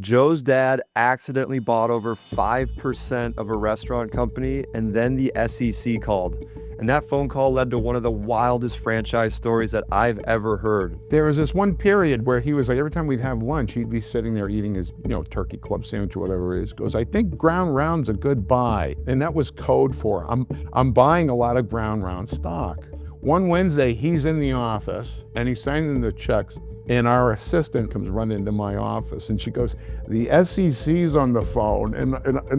Joe's dad accidentally bought over 5% of a restaurant company, and then the SEC called. And that phone call led to one of the wildest franchise stories that I've ever heard. There was this one period where he was like, every time we'd have lunch, he'd be sitting there eating his, turkey club sandwich or whatever it is. Goes, I think ground round's a good buy. And that was code for, I'm buying a lot of ground round stock. One Wednesday, he's in the office and he's signing the checks. And our assistant comes running into my office and she goes, the SEC's on the phone. And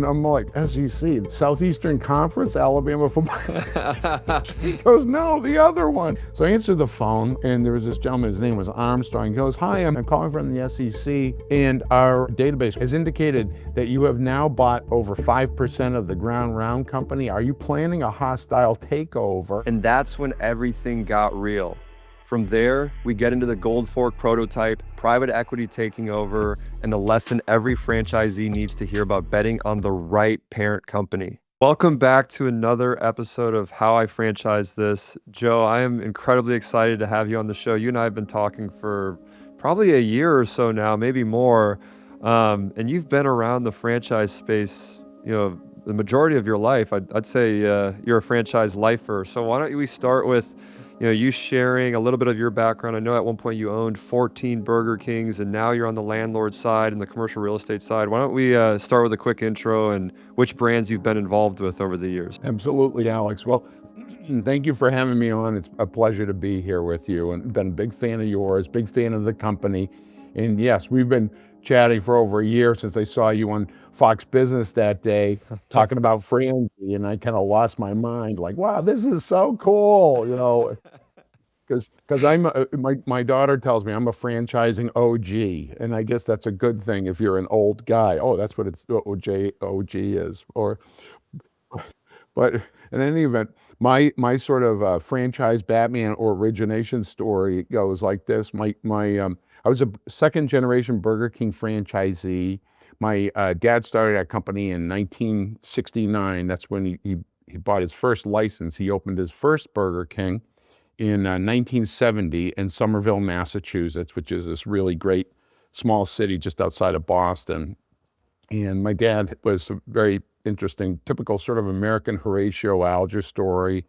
I'm like, SEC, Southeastern Conference, Alabama football. She goes, no, the other one. So I answered the phone and there was this gentleman, his name was Armstrong. He goes, hi, I'm calling from the SEC and our database has indicated that you have now bought over 5% of the ground round company. Are you planning a hostile takeover? And that's when everything got real. From there, we get into the Gold Fork prototype, private equity taking over, and the lesson every franchisee needs to hear about betting on the right parent company. Welcome back to another episode of How I Franchise This. Joe, I am incredibly excited to have you on the show. You and I have been talking for probably a year or so now, maybe more. And you've been around the franchise space, the majority of your life. I'd say you're a franchise lifer. So why don't we start with you sharing a little bit of your background. I know at one point you owned 14 Burger Kings and now you're on the landlord side and the commercial real estate side. Why don't we start with a quick intro and which brands you've been involved with over the years? Absolutely, Alex. Well, thank you for having me on. It's a pleasure to be here with you and been a big fan of yours, big fan of the company. And yes, we've been chatting for over a year since I saw you on Fox Business that day talking about Frangie, and I kind of lost my mind, like, wow, this is so cool, because my daughter tells me I'm a franchising OG, and I guess that's a good thing if you're an old guy. Oh, that's what OG is. But in any event, my sort of franchise Batman or origination story goes like this. I was a second generation Burger King franchisee. My dad started that company in 1969. That's when he bought his first license. He opened his first Burger King in 1970 in Somerville, Massachusetts, which is this really great small city just outside of Boston. And my dad was a very interesting, typical sort of American Horatio Alger story.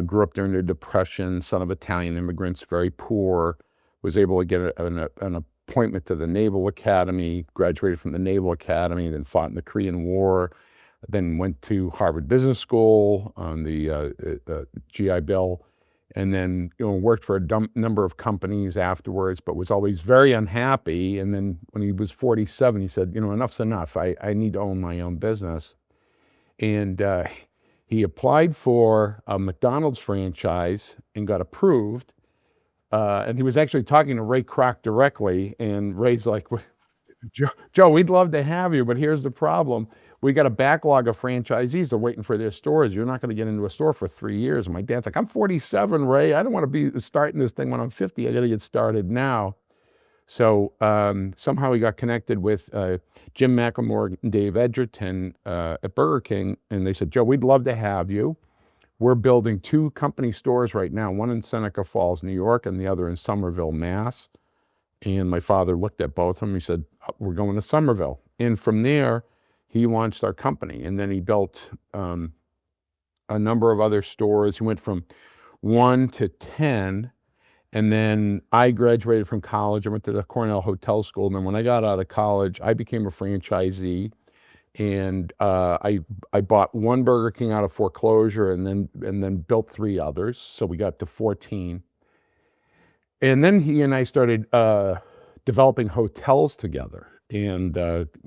Grew up during the Depression, son of Italian immigrants, very poor. Was able to get an appointment to the Naval Academy, graduated from the Naval Academy, then fought in the Korean War, then went to Harvard Business School on the GI Bill, and then worked for a number of companies afterwards, but was always very unhappy. And then when he was 47, he said, enough's enough. I need to own my own business. And he applied for a McDonald's franchise and got approved. And he was actually talking to Ray Kroc directly, and Ray's like, Joe, we'd love to have you, but here's the problem. We got a backlog of franchisees. They're waiting for their stores. You're not going to get into a store for 3 years. And my dad's like, I'm 47, Ray. I don't want to be starting this thing when I'm 50. I got to get started now. So somehow he got connected with Jim McLemore and Dave Edgerton at Burger King, and they said, Joe, we'd love to have you. We're building 2 company stores right now, one in Seneca Falls, New York, and the other in Somerville, Mass. And my father looked at both of them. He said, we're going to Somerville. And from there, he launched our company. And then he built a number of other stores. He went from 1 to 10. And then I graduated from college. I went to the Cornell Hotel School. And then when I got out of college, I became a franchisee. And I bought 1 Burger King out of Foreclosure and then built 3 others. So we got to 14. And then he and I started developing hotels together. And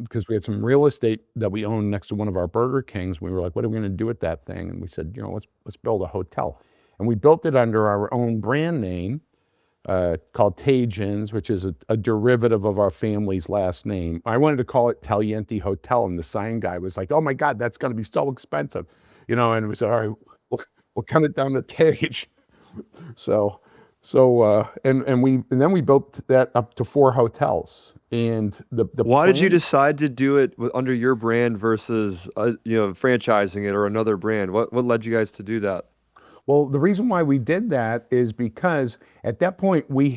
because we had some real estate that we owned next to one of our Burger Kings, we were like, what are we going to do with that thing? And we said, let's build a hotel. And we built it under our own brand name. Called Tagliente, which is a derivative of our family's last name. I wanted to call it Tagliente Hotel, and the sign guy was like, oh my God, that's going to be so expensive. And we said, all right, we'll cut it down to Tage. And then we built that up to 4 hotels. And why did you decide to do it under your brand versus franchising it or another brand? What led you guys to do that? Well, the reason why we did that is because at that point we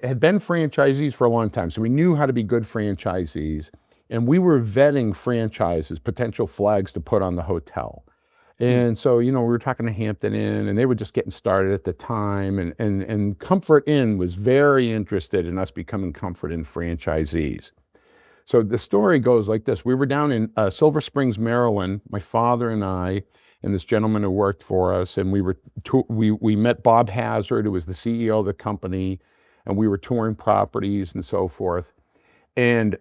had been franchisees for a long time, so we knew how to be good franchisees, and we were vetting franchises, potential flags to put on the hotel. And so, we were talking to Hampton Inn, and they were just getting started at the time, and Comfort Inn was very interested in us becoming Comfort Inn franchisees. So the story goes like this. We were down in Silver Springs, Maryland, my father and I, and this gentleman who worked for us, and we met Bob Hazard, who was the CEO of the company, and we were touring properties and so forth. And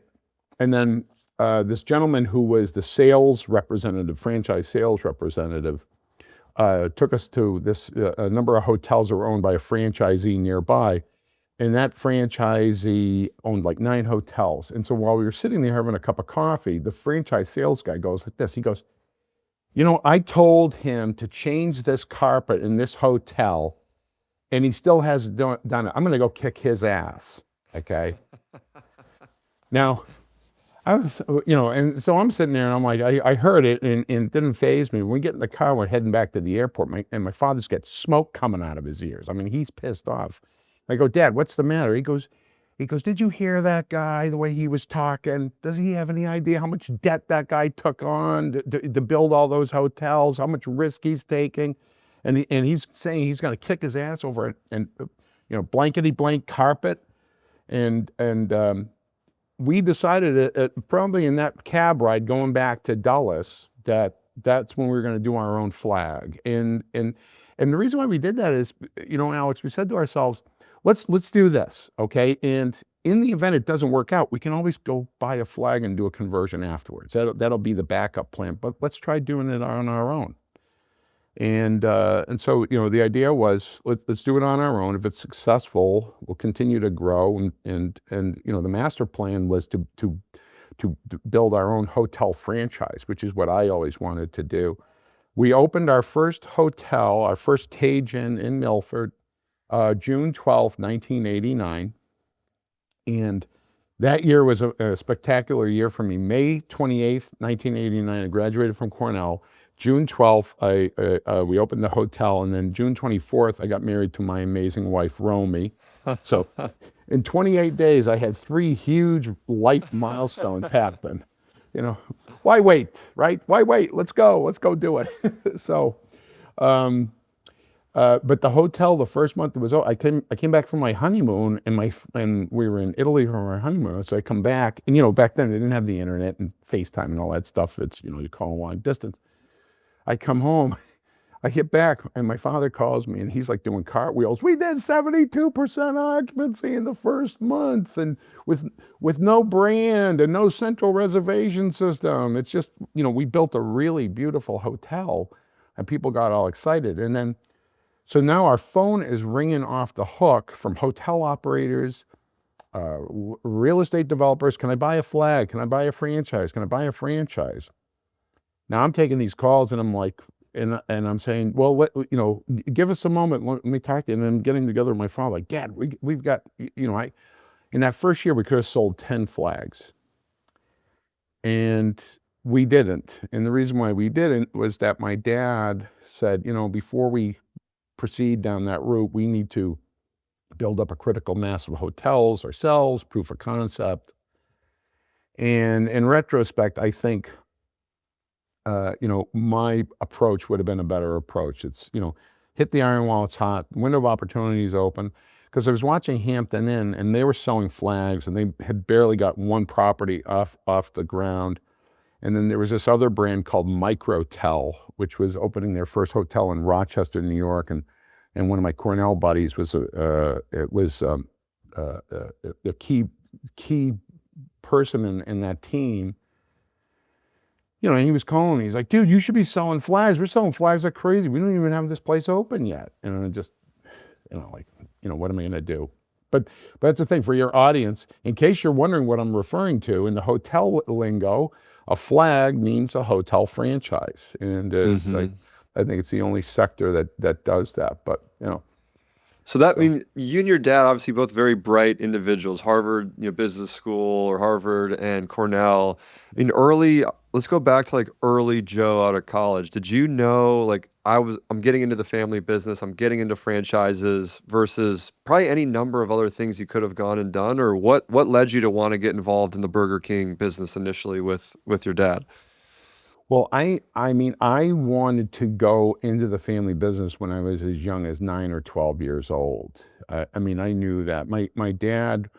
then this gentleman who was the sales representative, franchise sales representative, took us to a number of hotels that were owned by a franchisee nearby. And that franchisee owned like 9 hotels. And so while we were sitting there having a cup of coffee, the franchise sales guy goes like this. He goes, I told him to change this carpet in this hotel, and he still hasn't done it. I'm going to go kick his ass. Okay. Now, I was, and so I'm sitting there and I'm like, I heard it and it didn't faze me. When we get in the car, we're heading back to the airport, my father's got smoke coming out of his ears. I mean, he's pissed off. I go, Dad, what's the matter? He goes, did you hear that guy, the way he was talking? Does he have any idea how much debt that guy took on to build all those hotels, how much risk he's taking? And he's saying he's going to kick his ass over it and, blankety blank carpet. And we decided probably in that cab ride going back to Dulles that's when we were going to do our own flag. And the reason why we did that is, Alex, we said to ourselves, let's do this, okay? And in the event it doesn't work out, we can always go buy a flag and do a conversion afterwards. That'll be the backup plan. But let's try doing it on our own. And so, the idea was let's do it on our own. If it's successful, we'll continue to grow. And the master plan was to build our own hotel franchise, which is what I always wanted to do. We opened our first hotel, our first Tage Inn in Milford, June 12th, 1989. And that year was a spectacular year for me. May 28th, 1989, I graduated from Cornell. June 12th, we opened the hotel, and then June 24th, I got married to my amazing wife, Romy. So in 28 days, I had 3 huge life milestones happen. Why wait, right? Why wait? Let's go do it. So, but the hotel, the first month it was, I came back from my honeymoon, and we were in Italy for our honeymoon. So I come back, and back then they didn't have the internet and FaceTime and all that stuff. It's, you call a long distance. I come home, I get back, and my father calls me, and he's like doing cartwheels. We did 72% occupancy in the first month, and with no brand and no central reservation system. It's just, we built a really beautiful hotel, and people got all excited. And then, so now our phone is ringing off the hook from hotel operators, real estate developers. Can I buy a flag? Can I buy a franchise? Can I buy a franchise? Now I'm taking these calls and I'm like, and I'm saying, well, give us a moment. Let me talk to you. And then getting together with my father, like, Dad, we've got, in that first year, we could have sold 10 flags. And we didn't. And the reason why we didn't was that my dad said, before we proceed down that route, we need to build up a critical mass of hotels ourselves, proof of concept. And in retrospect, I think, my approach would have been a better approach. It's, hit the iron while it's hot, window of opportunity is open. Because I was watching Hampton Inn, and they were selling flags, and they had barely got one property off the ground. And then there was this other brand called Microtel, which was opening their first hotel in Rochester, New York. And one of my Cornell buddies was a key person in that team. And he was calling me. He's like, dude, you should be selling flags. We're selling flags like crazy. We don't even have this place open yet. And I just, what am I going to do? But that's the thing for your audience. In case you're wondering what I'm referring to, in the hotel lingo, a flag means a hotel franchise. And I think it's the only sector that does that. But, So that means you and your dad, obviously both very bright individuals, Harvard, business school, or Harvard and Cornell. Early let's go back to like early Joe out of college. Did you know like I'm getting into the family business, I'm getting into franchises versus probably any number of other things you could have gone and done, or what led you to want to get involved in the Burger King business initially with your dad? Well, I mean, I wanted to go into the family business when I was as young as 9 or 12 years old. I mean, I knew that. My dad,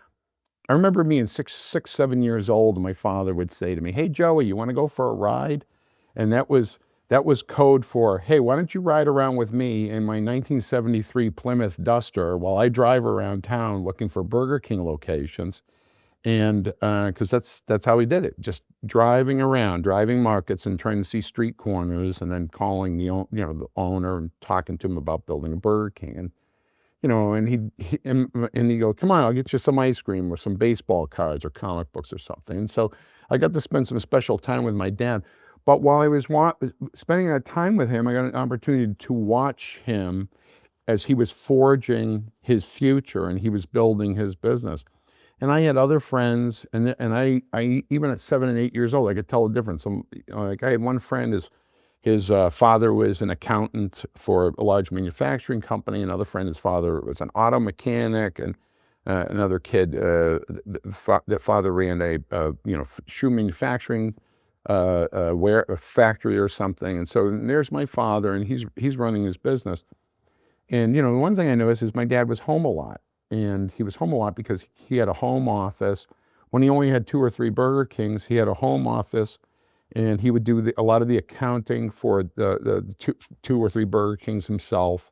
I remember being 7 years old, and my father would say to me, "Hey, Joey, you want to go for a ride?" And that was code for, "Hey, why don't you ride around with me in my 1973 Plymouth Duster while I drive around town looking for Burger King locations?" And because that's how he did it, just driving around, driving markets, and trying to see street corners, and then calling the owner and talking to him about building a Burger King. And and he'd go, "Come on, I'll get you some ice cream or some baseball cards or comic books or something." And so I got to spend some special time with my dad. But while I was spending that time with him, I got an opportunity to watch him as he was forging his future and he was building his business. And I had other friends, and I even at 7 and 8 years old, I could tell the difference. Like I had one friend, his father was an accountant for a large manufacturing company. Another friend, his father was an auto mechanic, and another kid, the father ran a shoe manufacturing a factory or something. And so there's my father, and he's running his business. And one thing I noticed is my dad was home a lot, and he was home a lot because he had a home office. When he only had 2 or 3 Burger Kings, he had a home office, and he would do a lot of the accounting for the two or three Burger Kings himself.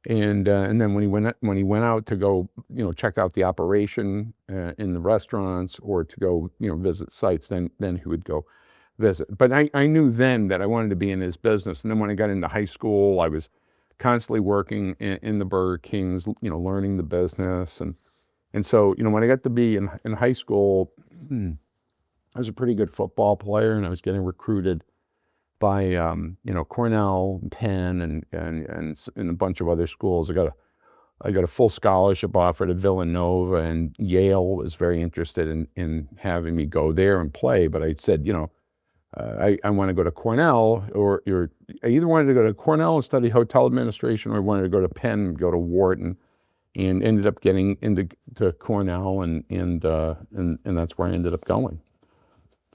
And then when he went out to go check out the operation in the restaurants, or to go visit sites, then he would go visit. But I knew then that I wanted to be in his business. And then when I got into high school, I was constantly working in the Burger Kings, learning the business. And so, when I got to be in high school, I was a pretty good football player, and I was getting recruited by, Cornell, Penn, and a bunch of other schools. I got a full scholarship offer to Villanova, and Yale was very interested in having me go there and play. But I said, I want to go to Cornell, I either wanted to go to Cornell and study hotel administration, or I wanted to go to Penn and go to Wharton, and ended up getting into Cornell, and that's where I ended up going.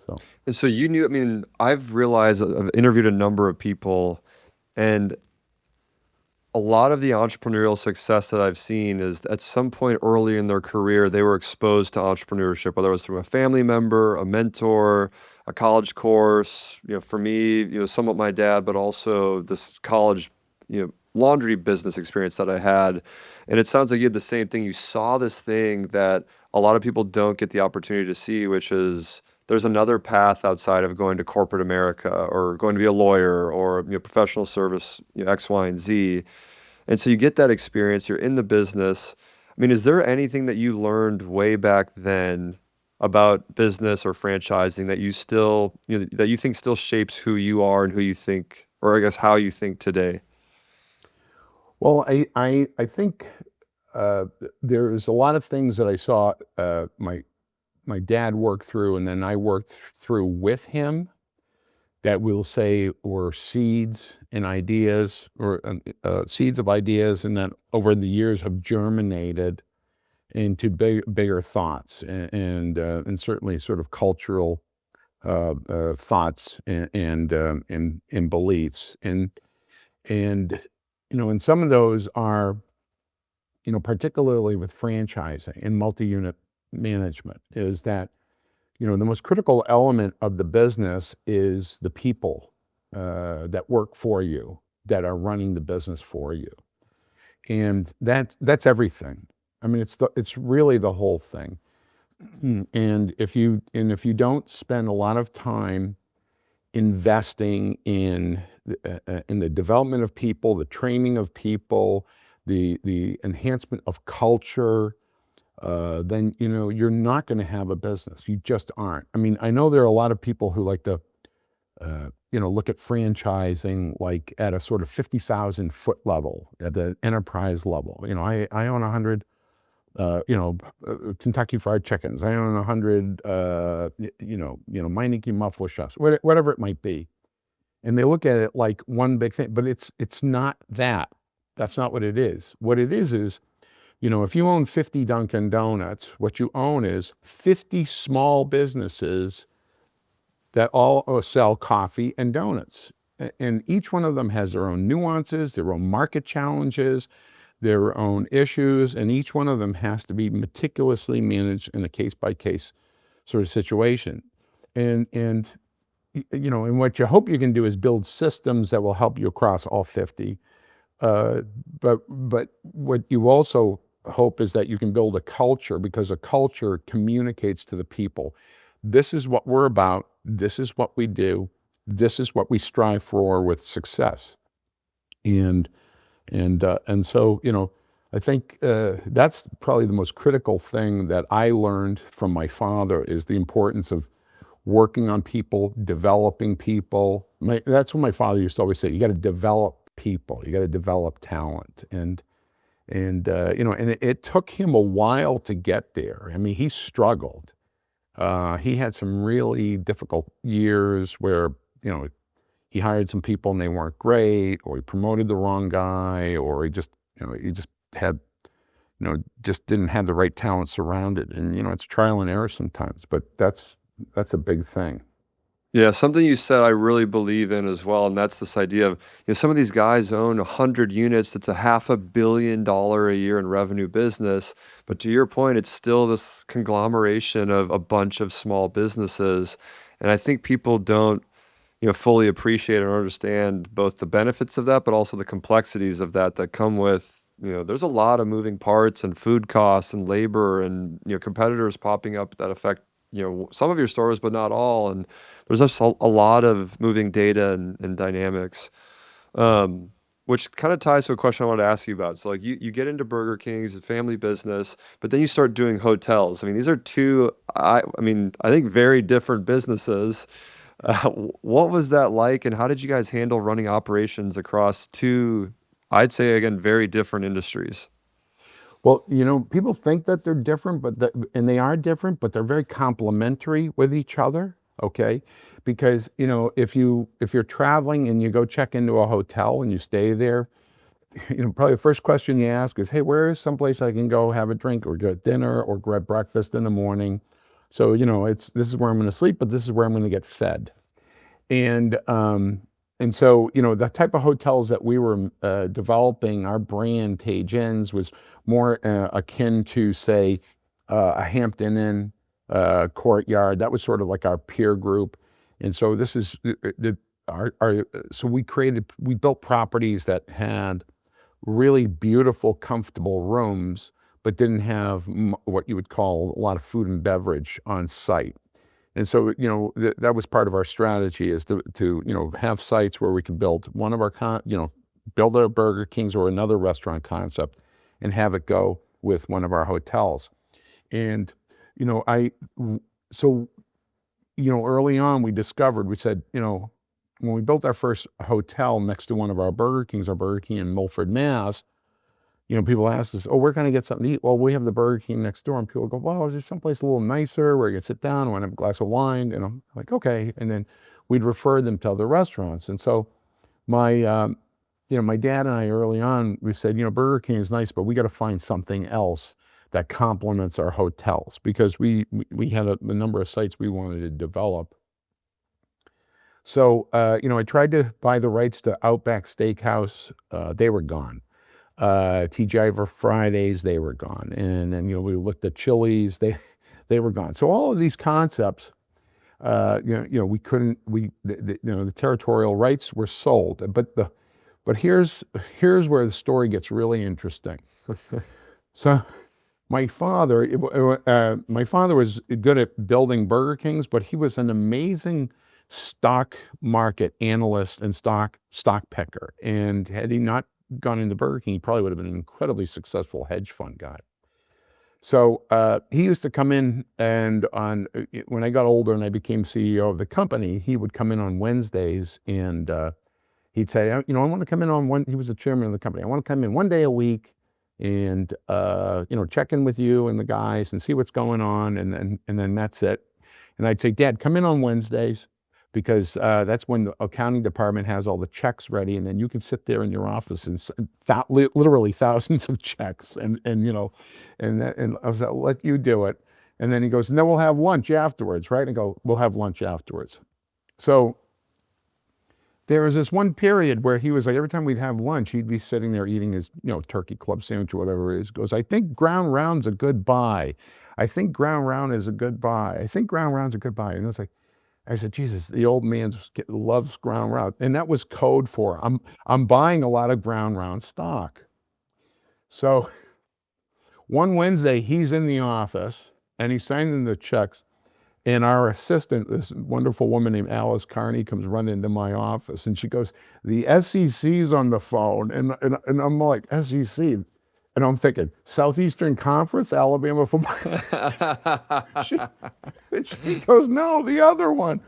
So And so you knew, I mean, I've realized I've interviewed a number of people, and a lot of the entrepreneurial success that I've seen is at some point early in their career, they were exposed to entrepreneurship, whether it was through a family member, a mentor, a college course. For me, somewhat my dad, but also this college, laundry business experience that I had. And it sounds like you had the same thing. You saw this thing that a lot of people don't get the opportunity to see, which is there's another path outside of going to corporate America or going to be a lawyer or professional service, X, Y, and Z. And so you get that experience, you're in the business. I mean, is there anything that you learned way back then about business or franchising that you still, that you think still shapes who you are and who you think, or I guess how you think today? well, I think there's a lot of things that I saw my dad work through, and then I worked through with him, that we'll say were seeds and ideas, or seeds of ideas, and that over the years have germinated into bigger thoughts, and certainly sort of cultural thoughts, and beliefs. And some of those are, particularly with franchising and multi-unit management, is that the most critical element of the business is the people that work for you, that are running the business for you, and that's everything. I mean, it's really the whole thing. And if you don't spend a lot of time investing in the development of people, the training of people, the enhancement of culture, then you're not going to have a business. You just aren't. I mean, I know there are a lot of people who like to look at franchising like at a sort of 50,000 foot level, at the enterprise level. I own 100 Kentucky Fried Chickens. I own 100, Meineke muffler shops, whatever it might be. And they look at it like one big thing, but it's not that. That's not what it is. What it is, if you own 50 Dunkin' Donuts, what you own is 50 small businesses that all sell coffee and donuts. And each one of them has their own nuances, their own market challenges, their own issues, and each one of them has to be meticulously managed in a case-by-case sort of situation. And what you hope you can do is build systems that will help you across all 50. But what you also hope is that you can build a culture, because a culture communicates to the people. This is what we're about. This is what we do. This is what we strive for with success. And so, I think that's probably the most critical thing that I learned from my father, is the importance of working on people, developing people. That's what my father used to always say: you got to develop people, you got to develop talent. And it took him a while to get there. I mean, he struggled. He had some really difficult years where, he hired some people and they weren't great, or he promoted the wrong guy, or he just had, just didn't have the right talent surrounded. And, it's trial and error sometimes, but that's a big thing. Yeah, something you said I really believe in as well, and that's this idea of, some of these guys own 100 units. It's a $500 million a year in revenue business. But to your point, it's still this conglomeration of a bunch of small businesses. And I think people don't, fully appreciate or understand both the benefits of that, but also the complexities of that come with, there's a lot of moving parts and food costs and labor and, competitors popping up that affect, some of your stores, but not all. And there's just a lot of moving data and dynamics, which kind of ties to a question I wanted to ask you about. So like you get into Burger King's, a family business, but then you start doing hotels. I mean, these are two, I think very different businesses. What was that like, and how did you guys handle running operations across two, I'd say, again, very different industries? Well, people think that they're different, and they are different, but they're very complementary with each other. Okay, because if you're traveling and you go check into a hotel and you stay there, probably the first question you ask is, "Hey, where is someplace I can go have a drink or get dinner or grab breakfast in the morning?" So this is where I'm going to sleep, but this is where I'm going to get fed. And so, the type of hotels that we were developing, our brand, Tagliente's, was more akin to, say, a Hampton Inn, Courtyard. That was sort of like our peer group. And so this is so we built properties that had really beautiful, comfortable rooms, but didn't have what you would call a lot of food and beverage on site. And so, that was part of our strategy, is to have sites where we could build one of our, build a Burger King's or another restaurant concept and have it go with one of our hotels. And, early on we said, when we built our first hotel next to one of our Burger King's, our Burger King in Milford, Mass., people ask us, "Oh, we're going to get something to eat." Well, we have the Burger King next door, and people go, "Well, is there someplace a little nicer where you can sit down and have a glass of wine?" And I'm like, "Okay." And then we'd refer them to other restaurants. And so my dad and I, early on, we said, Burger King is nice, but we got to find something else that complements our hotels, because we had a number of sites we wanted to develop. So, I tried to buy the rights to Outback Steakhouse. They were gone. TGI Fridays, they were gone. And then, we looked at Chili's, they were gone. So all of these concepts, we couldn't, the territorial rights were sold. But here's where the story gets really interesting. So my father was good at building Burger Kings, but he was an amazing stock market analyst and stock picker. And had he not gone into Burger King, he probably would have been an incredibly successful hedge fund guy. So he used to come in, and when I got older and I became CEO of the company, he would come in on Wednesdays, and he'd say, I want to come in on one. He was the chairman of the company. "I want to come in one day a week, and check in with you and the guys and see what's going on, and then that's it. And I'd say, Dad, come in on Wednesdays, because that's when the accounting department has all the checks ready, and then you can sit there in your office and literally thousands of checks, and I was like, I'll let you do it. And then he goes, and then we'll have lunch afterwards, right? And I go, we'll have lunch afterwards. So there was this one period where he was like, every time we'd have lunch, he'd be sitting there eating his, turkey club sandwich or whatever it is. He goes, I think ground round's a good buy. I think ground round is a good buy. I think ground round's a good buy. And it's like, I said, Jesus, the old man loves ground round. And that was code for, I'm buying a lot of ground round stock. So one Wednesday, he's in the office and he's signing the checks. And our assistant, this wonderful woman named Alice Carney, comes running into my office, and she goes, the SEC's on the phone. And I'm like, SEC? And I'm thinking, Southeastern Conference, Alabama football. She goes, no, the other one.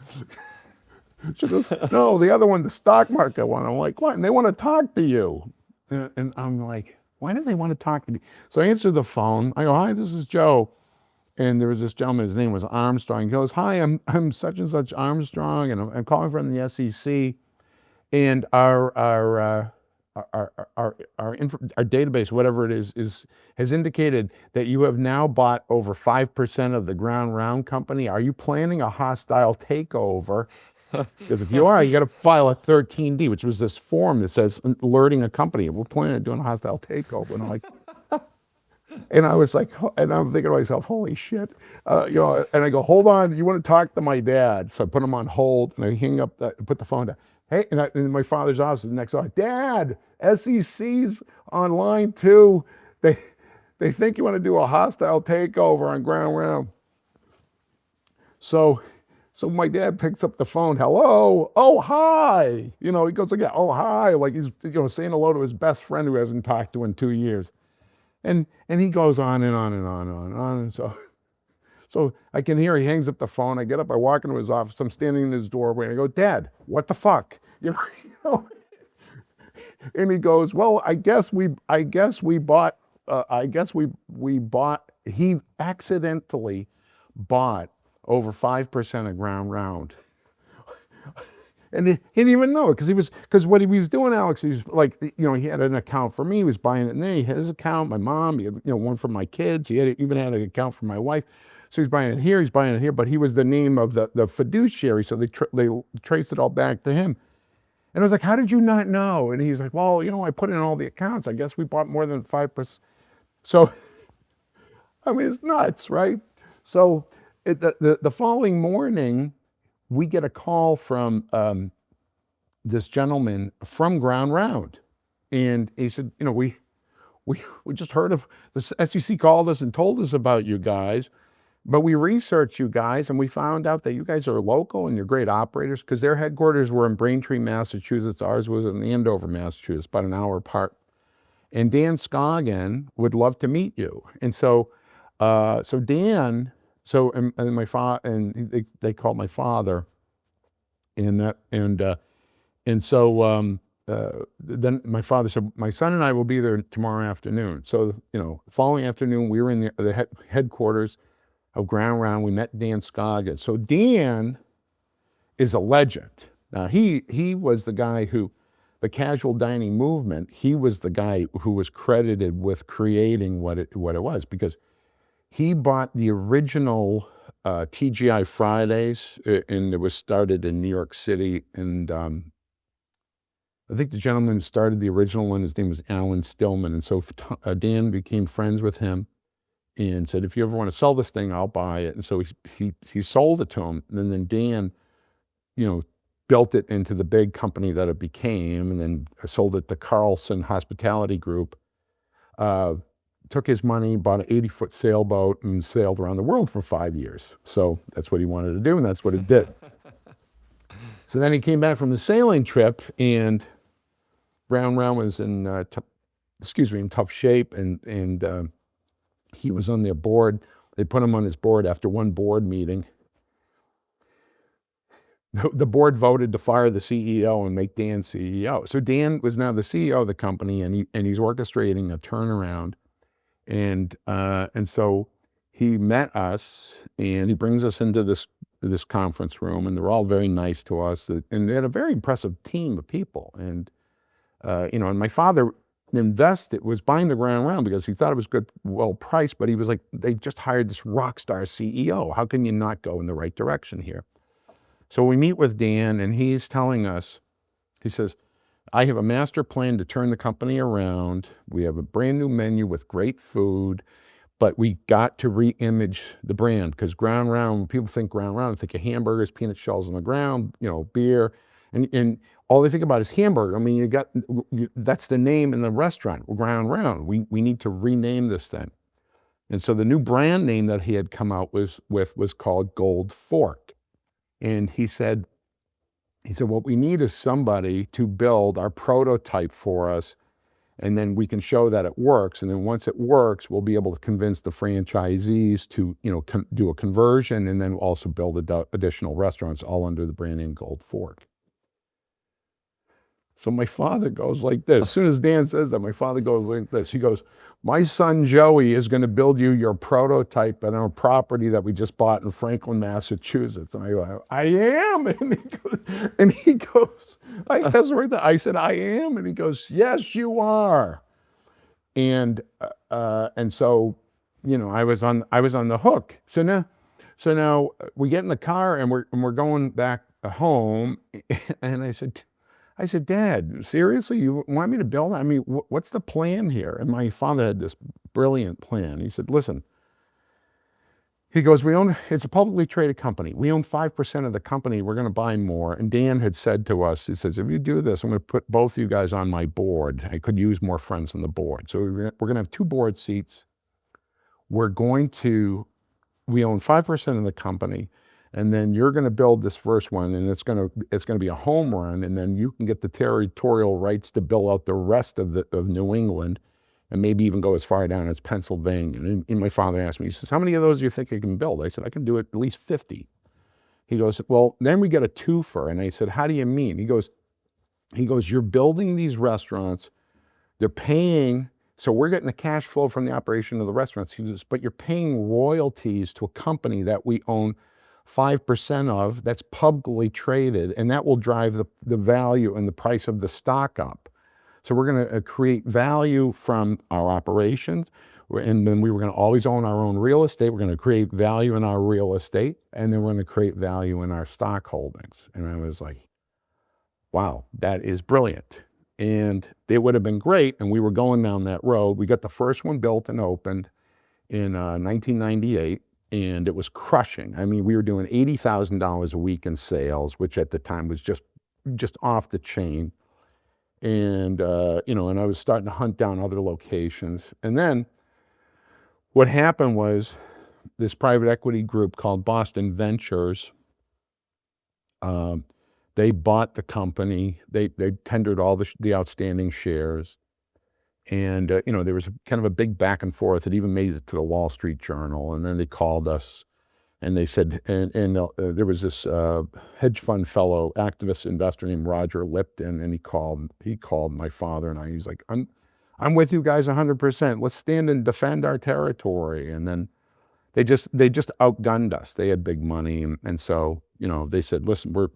She goes, no, the other one, the stock market one. I'm like, what? And they want to talk to you. And I'm like, why do they want to talk to me? So I answer the phone. I go, hi, this is Joe. And there was this gentleman, his name was Armstrong. He goes, hi, I'm such and such Armstrong, and I'm calling from the SEC. And our database, whatever it is has indicated that you have now bought over 5% of the ground round company. Are you planning a hostile takeover? Because if you are, you got to file a 13D, which was this form that says alerting a company. We're planning on doing a hostile takeover. And I'm like, and I was like, and I'm thinking to myself, holy shit. And I go, hold on, you want to talk to my dad? So I put him on hold, and I hang up, put the phone down. Hey, and in my father's office, the next door, Dad, SEC's on line 2. They think you want to do a hostile takeover on ground round. So my dad picks up the phone. Hello. Oh, hi. He goes again. Oh, hi. Like he's saying hello to his best friend who hasn't talked to in 2 years. And he goes on and on and on and on. And so I can hear he hangs up the phone. I get up, I walk into his office. I'm standing in his doorway, and I go, Dad, what the fuck? And he goes, well, I guess we bought. He accidentally bought over 5% of ground round. And he didn't even know it, because what he was doing, Alex, he was like, he had an account for me, he was buying it, and then he had his account, my mom, he had, one for my kids, even had an account for my wife. So he's buying it here, but he was the name of the fiduciary, so they traced it all back to him. And I was like, how did you not know? And he's like, well, I put in all the accounts. I guess we bought more than 5%. So, I mean, it's nuts, right? So the following morning, we get a call from this gentleman from ground round. And he said, we just heard of, the SEC called us and told us about you guys, but we researched you guys and we found out that you guys are local and you're great operators, because their headquarters were in Braintree, Massachusetts. Ours was in Andover, Massachusetts, about an hour apart. And Dan Scoggin would love to meet you. And so Dan, and my father, and they called my father, then my father said, my son and I will be there tomorrow afternoon. So, following afternoon, we were in the headquarters of ground round. We met Dan Scoggin. So Dan is a legend. Now he was the guy who, the casual dining movement, he was the guy who was credited with creating what it was, because he bought the original TGI Fridays, and it was started in New York City. And I think the gentleman who started the original one, his name was Alan Stillman. And so Dan became friends with him and said, if you ever want to sell this thing, I'll buy it. And so he sold it to him. And then Dan, built it into the big company that it became, and then sold it to Carlson Hospitality Group. Took his money, bought an 80-foot sailboat, and sailed around the world for 5 years. So that's what he wanted to do, and that's what it did. So then he came back from the sailing trip, and Brown Round was in tough shape, and he was on their board. They put him on his board after one board meeting. The board voted to fire the CEO and make Dan CEO. So Dan was now the CEO of the company, and he's orchestrating a turnaround. And so he met us and he brings us into this conference room, and they're all very nice to us, and they had a very impressive team of people. And and my father was buying the ground round because he thought it was good, well priced, but he was like, they just hired this rock star CEO. How can you not go in the right direction here? So we meet with Dan, and he's telling us, he says, I have a master plan to turn the company around. We have a brand new menu with great food, but we got to re-image the brand, because ground round, when people think ground round, they think of hamburgers, peanut shells on the ground, beer, and all they think about is hamburger. I mean, that's the name in the restaurant, ground round. We need to rename this thing. And so the new brand name that he had come out was called Gold Fork. And he said, what we need is somebody to build our prototype for us, and then we can show that it works. And then once it works, we'll be able to convince the franchisees to, do a conversion, and then also build additional restaurants all under the brand name Gold Fork. So my father goes like this. As soon as Dan says that, my father goes like this. He goes, my son Joey is going to build you your prototype on our property that we just bought in Franklin, Massachusetts. And I go, I am. And he goes, I said, I am. And he goes, yes, you are. And so, I was on the hook. So now we get in the car, and we're going back home. And I said, Dad, seriously, you want me to build? I mean, what's the plan here? And my father had this brilliant plan. He said, listen, he goes, it's a publicly traded company. We own 5% of the company. We're going to buy more. And Dan had said to us, he says, if you do this, I'm going to put both you guys on my board. I could use more friends on the board. So we're going to have 2 board seats. We own 5% of the company. And then you're going to build this first one, and it's going to be a home run, and then you can get the territorial rights to build out the rest of New England, and maybe even go as far down as Pennsylvania. And my father asked me, he says, how many of those do you think you can build? I said, I can do at least 50. He goes, well, then we get a twofer. And I said, how do you mean? He goes, you're building these restaurants, they're paying, so we're getting the cash flow from the operation of the restaurants. He goes, but you're paying royalties to a company that we own 5% of, that's publicly traded, and that will drive the value and the price of the stock up. So we're going to create value from our operations, and then we were going to always own our own real estate. We're going to create value in our real estate, and then we're going to create value in our stock holdings. And I was like, wow, that is brilliant. And it would have been great, and we were going down that road. We got the first one built and opened in 1998. And it was crushing. I mean, we were doing $80,000 a week in sales, which at the time was just off the chain. And, and I was starting to hunt down other locations. And then what happened was this private equity group called Boston Ventures, they bought the company. They tendered all the outstanding shares. And, there was kind of a big back and forth. It even made it to the Wall Street Journal. And then they called us, and they said, there was this hedge fund fellow, activist investor named Roger Lipton, and he called my father and I. He's like, I'm with you guys 100%. Let's stand and defend our territory. And then they just outgunned us. They had big money. And so, they said, listen, we're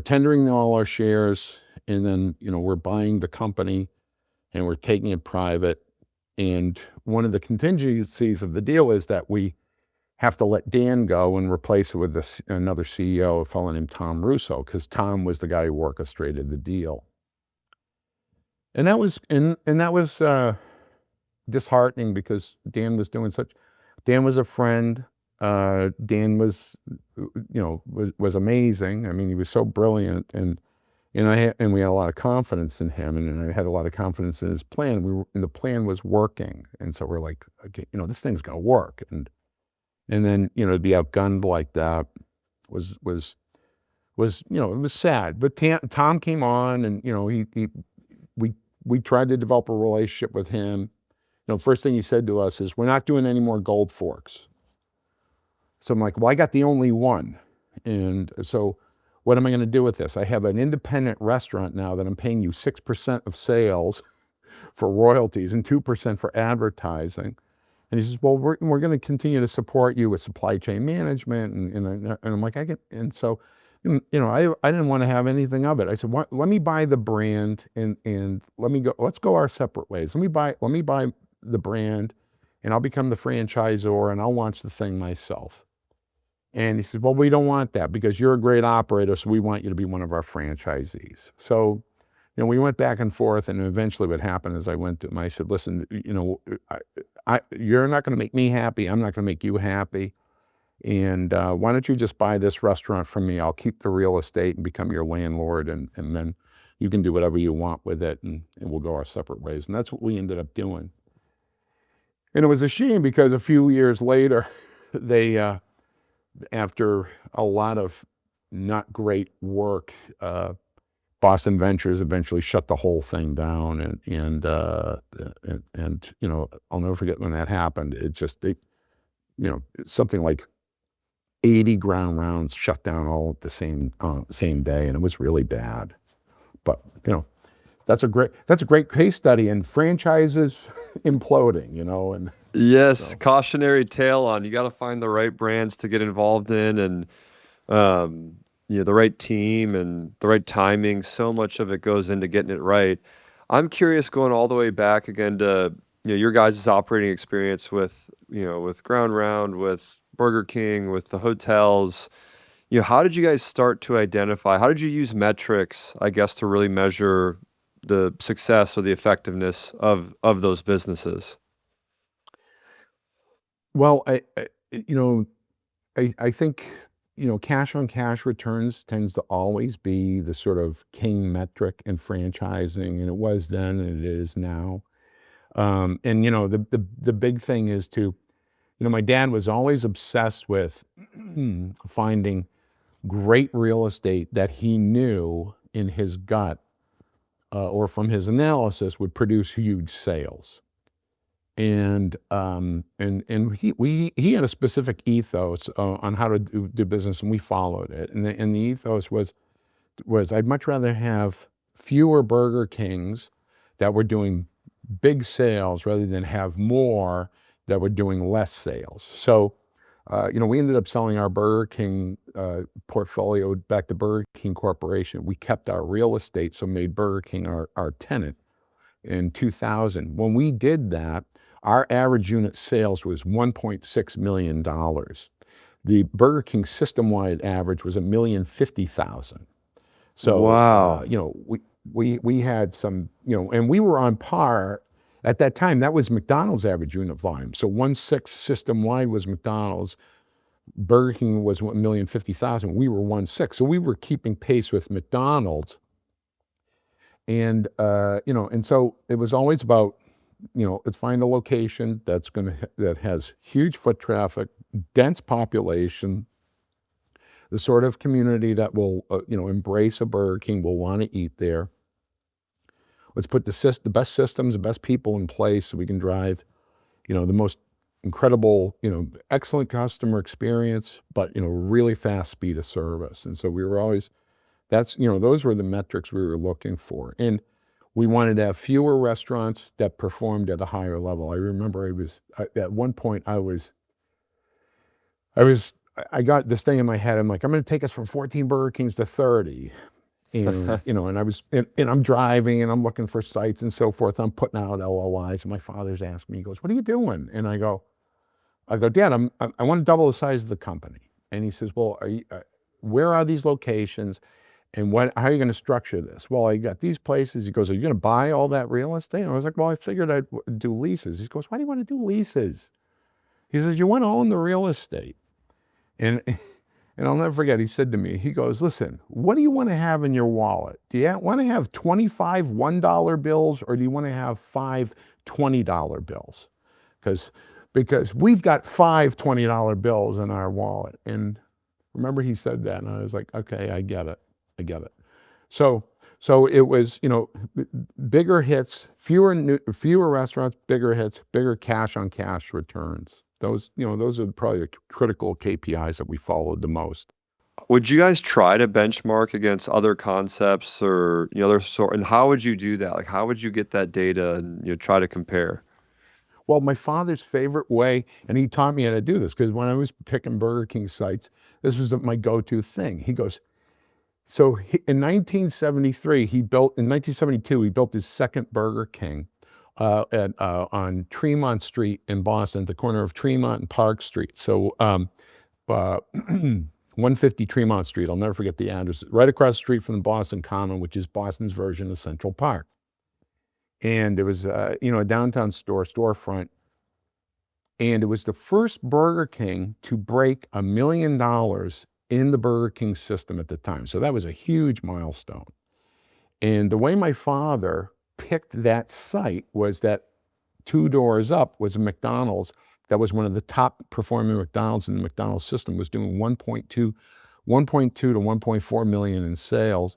tendering all our shares, and then, we're buying the company, and we're taking it private. And one of the contingencies of the deal is that we have to let Dan go and replace it with another CEO, a fellow named Tom Russo, because Tom was the guy who orchestrated the deal. And that was disheartening, because Dan was a friend. Dan was amazing. I mean, he was so brilliant, and we had a lot of confidence in him, and I had a lot of confidence in his plan. And the plan was working, and so we're like, okay, this thing's gonna work. And then to be outgunned like that was it was sad. But Tom came on, and we tried to develop a relationship with him. First thing he said to us is, we're not doing any more Gold Forks. So I'm like, well, I got the only one, and so what am I going to do with this? I have an independent restaurant now that I'm paying you 6% of sales for royalties and 2% for advertising. And he says, well, we're going to continue to support you with supply chain management. And I'm like, and so, I didn't want to have anything of it. I said, let me buy the brand and let's go our separate ways. Let me buy the brand and I'll become the franchisor and I'll launch the thing myself. And he said, well, we don't want that because you're a great operator. So we want you to be one of our franchisees. So, we went back and forth, and eventually what happened is I went to him. I said, listen, you're not going to make me happy. I'm not going to make you happy. And why don't you just buy this restaurant from me? I'll keep the real estate and become your landlord. And then you can do whatever you want with it. And we'll go our separate ways. And that's what we ended up doing. And it was a shame because a few years later, they, after a lot of not great work, Boston Ventures eventually shut the whole thing down, and I'll never forget when that happened. Something like 80 ground rounds shut down all at the same day, and it was really bad. But that's a great case study in franchises imploding. And Yes, so. cautionary tale on you got to find the right brands to get involved in, and the right team and the right timing. So much of it goes into getting it right. I'm curious, going all the way back again to your guys' operating experience with with Ground Round, with Burger King, with the hotels. How did you guys start to identify? How did you use metrics, I guess, to really measure the success or the effectiveness of those businesses? Well, I think, cash on cash returns tends to always be the sort of king metric in franchising, and it was then and it is now. And the big thing is my dad was always obsessed with finding great real estate that he knew in his gut or from his analysis would produce huge sales. And he had a specific ethos on how to do business, and we followed it. And the ethos was I'd much rather have fewer Burger Kings that were doing big sales rather than have more that were doing less sales. So, we ended up selling our Burger King portfolio back to Burger King Corporation. We kept our real estate, so made Burger King our tenant in 2000. When we did that, our average unit sales was $1.6 million. The Burger King system-wide average was $1,050,000. So, Wow. we had some, and we were on par. At that time, that was McDonald's average unit volume. So 1.6 system-wide was McDonald's. Burger King was $1,050,000. We were 1.6. So we were keeping pace with McDonald's. And, and so it was always about, let's find a location that has huge foot traffic, dense population, the sort of community that will, embrace a Burger King, will want to eat there. Let's put the best systems, the best people in place so we can drive, the most incredible, excellent customer experience, but, really fast speed of service. And so we were always, those were the metrics we were looking for. And we wanted to have fewer restaurants that performed at a higher level. I remember at one point I got this thing in my head. I'm like, I'm going to take us from 14 Burger Kings to 30. And, and I'm driving and I'm looking for sites and so forth. I'm putting out LOIs. And my father's asking me, he goes, what are you doing? And I go, Dad, I want to double the size of the company. And he says, well, where are these locations? And how are you going to structure this? Well, I got these places. He goes, are you going to buy all that real estate? And I was like, well, I figured I'd do leases. He goes, why do you want to do leases? He says, you want to own the real estate. And I'll never forget, he said to me, he goes, listen, what do you want to have in your wallet? Do you want to have 25 $1 bills or do you want to have 5 $20 bills? Because we've got 5 $20 bills in our wallet. And remember he said that and I was like, okay, I get it. So it was, bigger hits, fewer restaurants, bigger hits, bigger cash on cash returns. Those are probably the critical KPIs that we followed the most. Would you guys try to benchmark against other concepts or other sort? And how would you do that? Like, how would you get that data and try to compare? Well, my father's favorite way, and he taught me how to do this, because when I was picking Burger King sites, this was my go-to thing. He goes, so in 1973, in 1972, he built his second Burger King on Tremont Street in Boston, at the corner of Tremont and Park Street. So 150 Tremont Street, I'll never forget the address, right across the street from the Boston Common, which is Boston's version of Central Park. And it was, a downtown storefront. And it was the first Burger King to break $1 million in the Burger King system at the time. So that was a huge milestone. And the way my father picked that site was that 2 doors up was a McDonald's that was one of the top performing McDonald's in the McDonald's system, was doing 1.2 to 1.4 million in sales.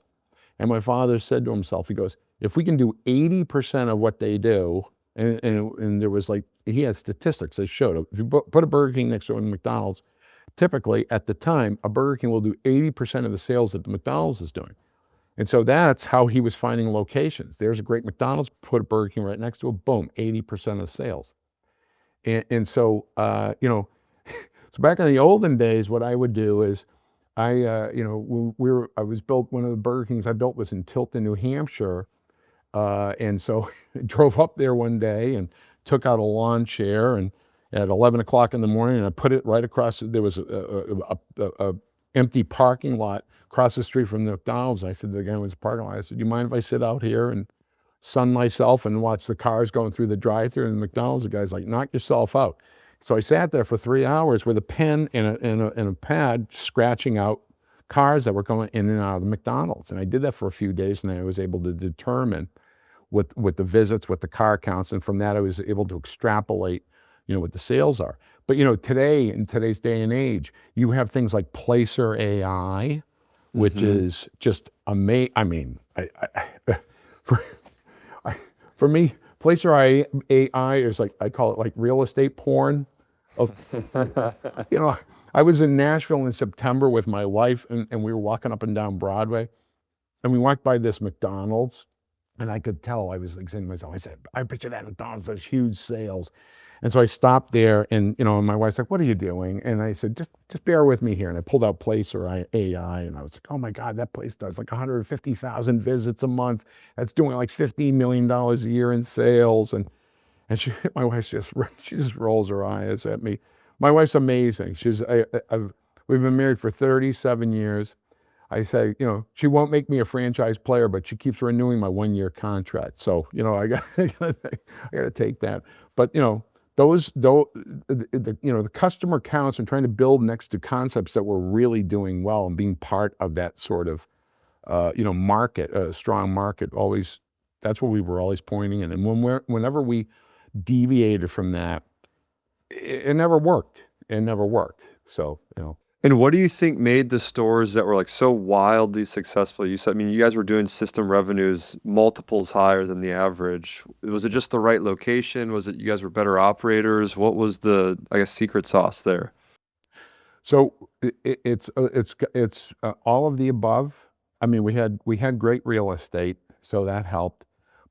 And my father said to himself, he goes, if we can do 80% of what they do, and there was he had statistics that showed, if you put a Burger King next to a McDonald's, typically at the time, a Burger King will do 80% of the sales that the McDonald's is doing. And so that's how he was finding locations. There's a great McDonald's, put a Burger King right next to it, boom, 80% of sales. And so, so back in the olden days, what I would do is I was built, one of the Burger Kings I built was in Tilton, New Hampshire. And so I drove up there one day and took out a lawn chair, and at 11 o'clock in the morning, and I put it right across, there was a empty parking lot across the street from the McDonald's. I said to the guy who was parking lot, I said, do you mind if I sit out here and sun myself and watch the cars going through the drive-thru? And the McDonald's, the guy's like, knock yourself out. So I sat there for 3 hours with a pen and a pad, scratching out cars that were going in and out of the McDonald's. And I did that for a few days, and I was able to determine with the visits, with the car counts, and from that I was able to extrapolate, what the sales are. But today, in today's day and age, you have things like Placer AI, which is just amazing. I mean, for me, Placer AI is I call it real estate porn. I was in Nashville in September with my wife, and we were walking up and down Broadway, and we walked by this McDonald's, and I could tell, I was saying to myself, I said, I picture that McDonald's does huge sales. And so I stopped there, and my wife's like, what are you doing? And I said, just bear with me here. And I pulled out Placer AI, and I was like, oh my God, that place does 150,000 visits a month. That's doing $15 million a year in sales. And my wife she just rolls her eyes at me. My wife's amazing. We've been married for 37 years. I say, she won't make me a franchise player, but she keeps renewing my 1-year contract. So, I got to take that. But, the customer counts and trying to build next to concepts that were really doing well and being part of that sort of, market, a strong market, always, that's what we were always pointing in. And whenever we deviated from that, it never worked. It never worked. So, And what do you think made the stores that were so wildly successful? You said, you guys were doing system revenues multiples higher than the average. Was it just the right location? Was it you guys were better operators? What was the, secret sauce there? So it's all of the above. We had great real estate, so that helped.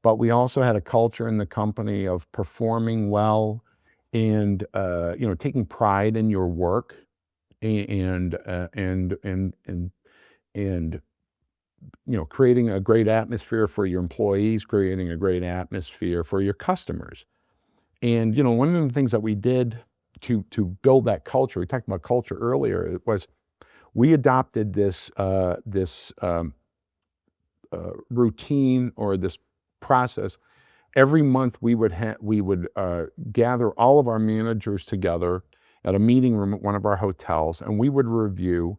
But we also had a culture in the company of performing well and taking pride in your work. And creating a great atmosphere for your employees, creating a great atmosphere for your customers. And one of the things that we did to build that culture, we talked about culture earlier, was we adopted this routine, or this process. Every month we would gather all of our managers together at a meeting room at one of our hotels, and we would review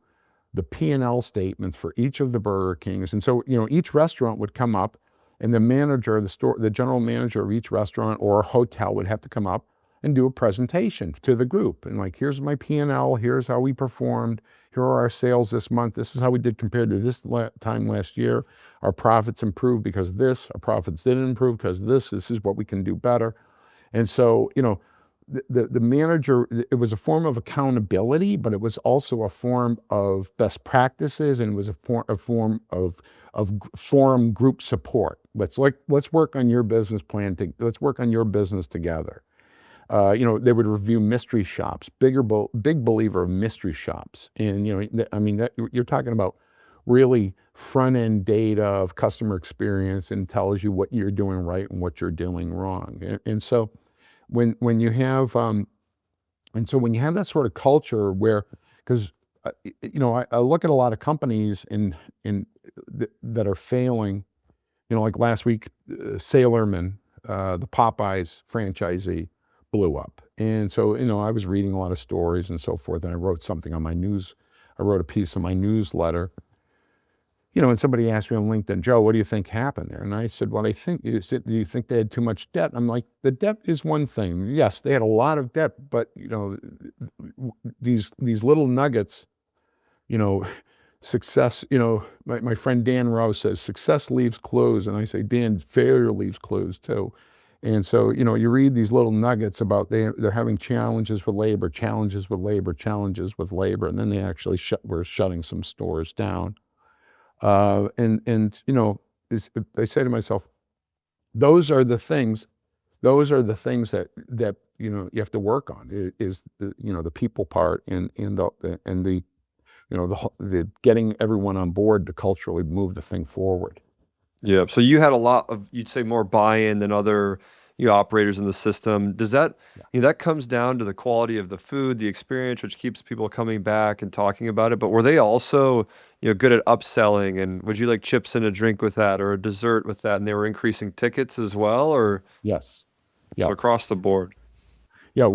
the P&L statements for each of the Burger Kings. And so, each restaurant would come up, and the general manager of each restaurant or hotel would have to come up and do a presentation to the group. And here's my P&L, here's how we performed, here are our sales this month, this is how we did compared to this time last year. Our profits improved because of this, our profits didn't improve because of this is what we can do better. And so, the manager, it was a form of accountability, but it was also a form of best practices, and it was a form of forum group support. Let's work on your business plan. Let's work on your business together. They would review mystery shops. Big believer of mystery shops, and I mean, that you're talking about really front end data of customer experience and tells you what you're doing right and what you're doing wrong. And so when you have when you have that sort of culture where, because I look at a lot of companies that are failing. Like last week, Sailorman, the Popeyes franchisee, blew up. And so, I was reading a lot of stories and so forth, and I wrote something on I wrote a piece on my newsletter. And somebody asked me on LinkedIn, Joe, what do you think happened there? And I said, well, do you think they had too much debt? I'm like, the debt is one thing. Yes, they had a lot of debt, but these little nuggets, success, my friend Dan Rowe says, success leaves clues. And I say, Dan, failure leaves clues too. And so, you read these little nuggets about they're having challenges with labor, challenges with labor, challenges with labor. And then they actually were shutting some stores down. I say to myself, those are the things that you have to work on, is the people part and the getting everyone on board to culturally move the thing forward. Yeah. So you had a lot of, you'd say, more buy-in than other operators in the system. Does that, that comes down to the quality of the food, the experience, which keeps people coming back and talking about it. But were they also, good at upselling? And would you like chips in a drink with that or a dessert with that? And they were increasing tickets as well, or? Yes. So Yeah. across the board. Yeah,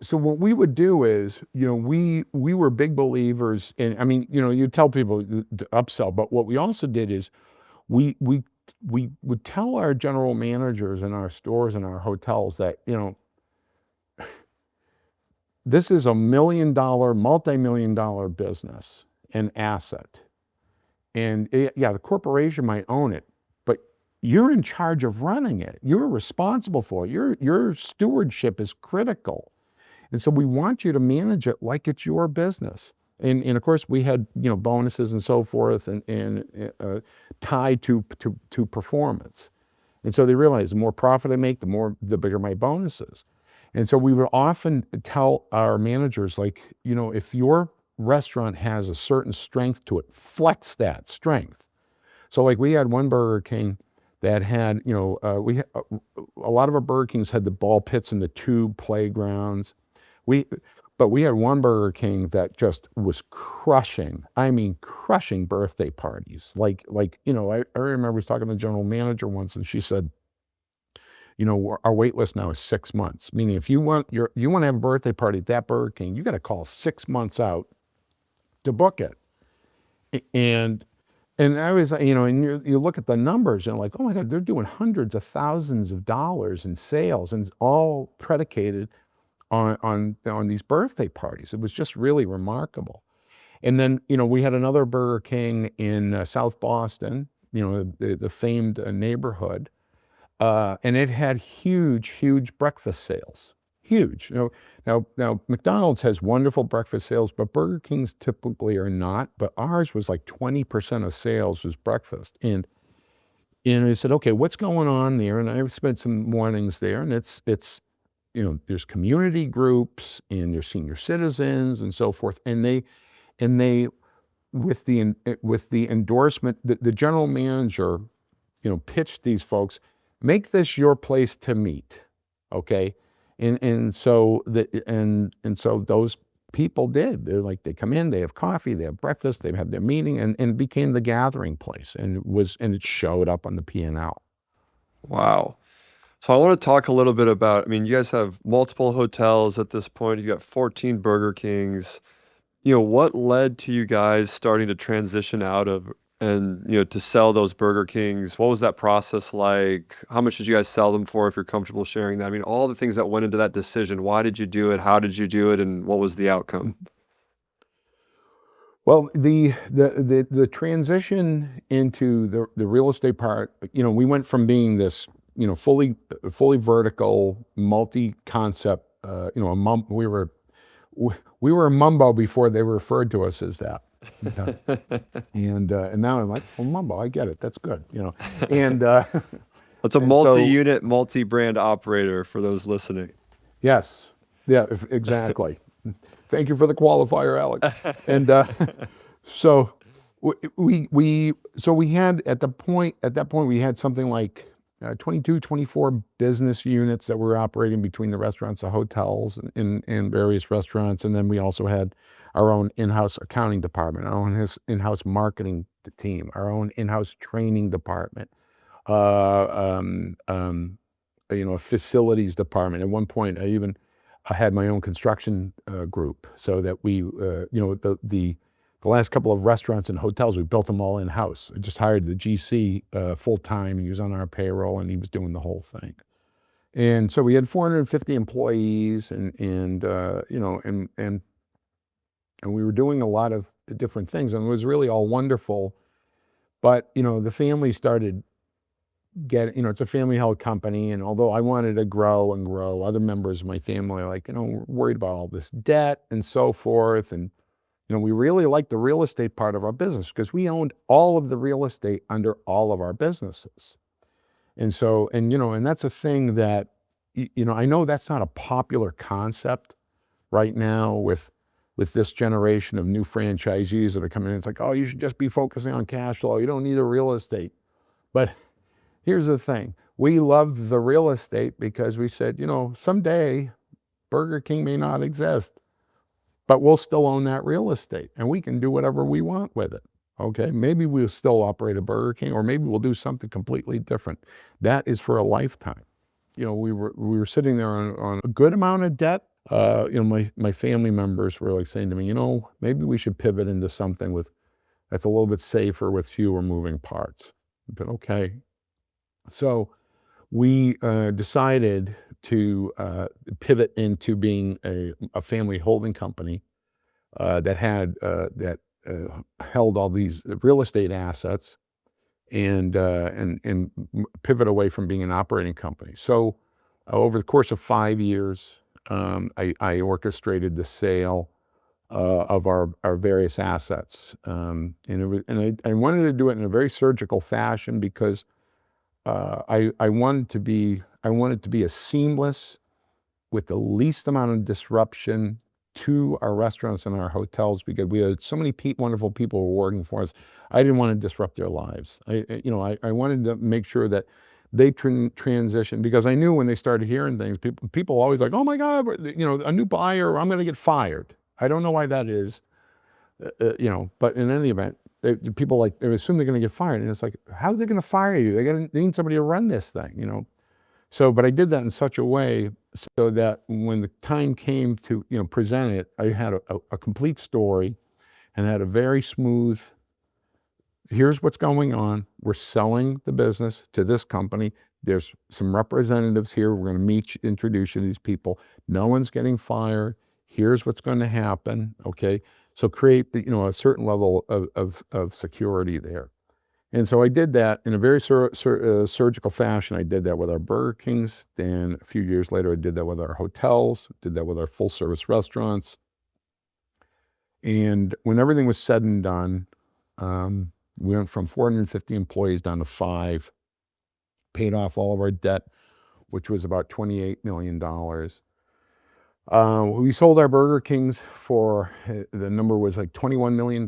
so what we would do is, we were big believers in, I mean, you tell people to upsell, but what we also did is we would tell our general managers in our stores and our hotels that, this is a multi-million-dollar business and asset. And the corporation might own it, but you're in charge of running it. You're responsible for it. Your stewardship is critical. And so we want you to manage it like it's your business. And of course, we had bonuses and so forth, and tied to performance. And so they realized the more profit I make, the bigger my bonus is. And so we would often tell our managers, like, if your restaurant has a certain strength to it, flex that strength. So like we had one Burger King that had, a lot of our Burger Kings had the ball pits and the tube playgrounds. But we had one Burger King that just was crushing birthday parties. I remember I was talking to the general manager once, and she said, our wait list now is 6 months. Meaning, if you want to have a birthday party at that Burger King, you got to call 6 months out to book it. And I was, and you look at the numbers and like, oh my God, they're doing hundreds of thousands of dollars in sales, and it's all predicated on these birthday parties. It was just really remarkable. And then, we had another Burger King in South Boston, the famed neighborhood, and it had huge breakfast sales. Huge. Now McDonald's has wonderful breakfast sales, but Burger King's typically are not. But ours was like 20% of sales was breakfast. And I said, okay, what's going on there? And I spent some mornings there, and it's there's community groups and there's senior citizens and so forth. And they with the endorsement, the general manager, pitched these folks, make this your place to meet. Okay. And so those people did. They're like, they come in, they have coffee, they have breakfast, they have their meeting, and it became the gathering place. And it showed up on the P&L. Wow. So I want to talk a little bit about, you guys have multiple hotels at this point. You got 14 Burger Kings. What led to you guys starting to transition out of and, to sell those Burger Kings? What was that process like? How much did you guys sell them for, if you're comfortable sharing that? All the things that went into that decision. Why did you do it? How did you do it? And what was the outcome? Well, the transition into the real estate part, we went from being this, fully vertical, multi-concept, we were a mumbo before they referred to us as that. And now I'm like, well, mumbo, I get it. That's good, and It's a multi-unit, multi-brand operator for those listening. Yes. Yeah, exactly. Thank you for the qualifier, Alex. And so we had at that point we had something like 22, 24 business units that were operating between the restaurants, the hotels, and various restaurants, and then we also had our own in-house accounting department, our own in-house marketing team, our own in-house training department, uh, um, um, a facilities department. At one point, I had my own construction group, so that the last couple of restaurants and hotels, we built them all in house. I just hired the GC full time. He was on our payroll, and he was doing the whole thing. And so we had 450 employees, and we were doing a lot of different things, and it was really all wonderful. But the family started it's a family held company. And although I wanted to grow and grow, other members of my family are like, we're worried about all this debt and so forth. And, we really liked the real estate part of our business because we owned all of the real estate under all of our businesses. And so, and that's a thing that, I know that's not a popular concept right now with this generation of new franchisees that are coming in. It's like, oh, you should just be focusing on cash flow. You don't need the real estate. But here's the thing. We loved the real estate because we said, someday Burger King may not exist, but we'll still own that real estate and we can do whatever we want with it. Okay. Maybe we'll still operate a Burger King, or maybe we'll do something completely different. That is for a lifetime. We were sitting there on a good amount of debt. My family members were like saying to me, maybe we should pivot into something that's a little bit safer with fewer moving parts. But okay. So we decided to pivot into being a family holding company that held all these real estate assets, and pivot away from being an operating company. So over the course of 5 years, I orchestrated the sale of our various assets, and I wanted to do it in a very surgical fashion because I wanted to be as seamless with the least amount of disruption to our restaurants and our hotels, because we had so many wonderful people who were working for us. I didn't want to disrupt their lives. I wanted to make sure that they transition, because I knew when they started hearing things, people always like, oh my God, a new buyer, I'm going to get fired. I don't know why that is, but in any event, people they assume they're going to get fired, and it's like, how are they going to fire you? They need somebody to run this thing, So, but I did that in such a way so that when the time came to present it, I had a complete story, and had a very smooth. Here's what's going on. We're selling the business to this company. There's some representatives here. We're going to introduce you to these people. No one's getting fired. Here's what's going to happen. Okay. So create a certain level of security there. And so I did that in a very surgical fashion. I did that with our Burger Kings. Then a few years later, I did that with our hotels, did that with our full service restaurants. And when everything was said and done, we went from 450 employees down to 5, paid off all of our debt, which was about $28 million. We sold our Burger Kings for, the number was like $21 million,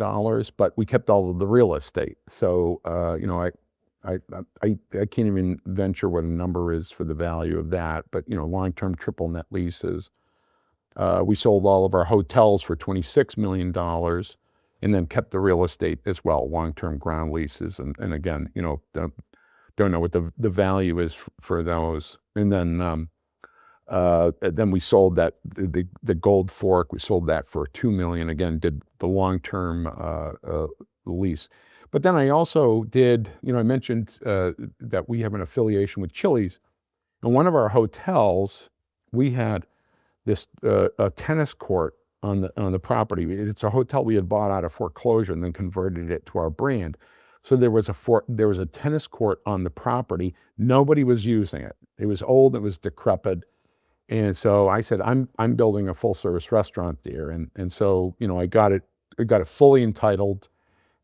but we kept all of the real estate. So, I can't even venture what a number is for the value of that, but, long-term triple net leases. We sold all of our hotels for $26 million, and then kept the real estate as well, long-term ground leases. And again, don't know what the value is for those. And then we sold that, the Gold Fork, we sold that for $2 million. Again, did the long-term lease. But then I also did, I mentioned that we have an affiliation with Chili's. In one of our hotels, we had this a tennis court on the property. It's a hotel we had bought out of Foreclosure and then converted it to our brand. So there was a tennis court on the property. Nobody was using it. It was old. It was decrepit. And so I said, I'm building a full service restaurant there. And so, I got it fully entitled,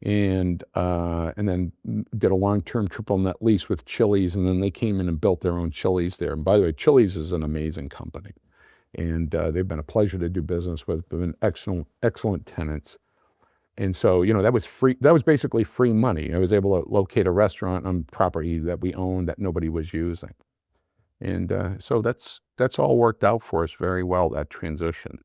and then did a long-term triple net lease with Chili's. And then they came in and built their own Chili's there. And by the way, Chili's is an amazing company. and they've been a pleasure to do business with. They've been excellent tenants. And so, that was free. That was basically free money. I was able to locate a restaurant on property that we owned that nobody was using. And so that's all worked out for us very well, that transition.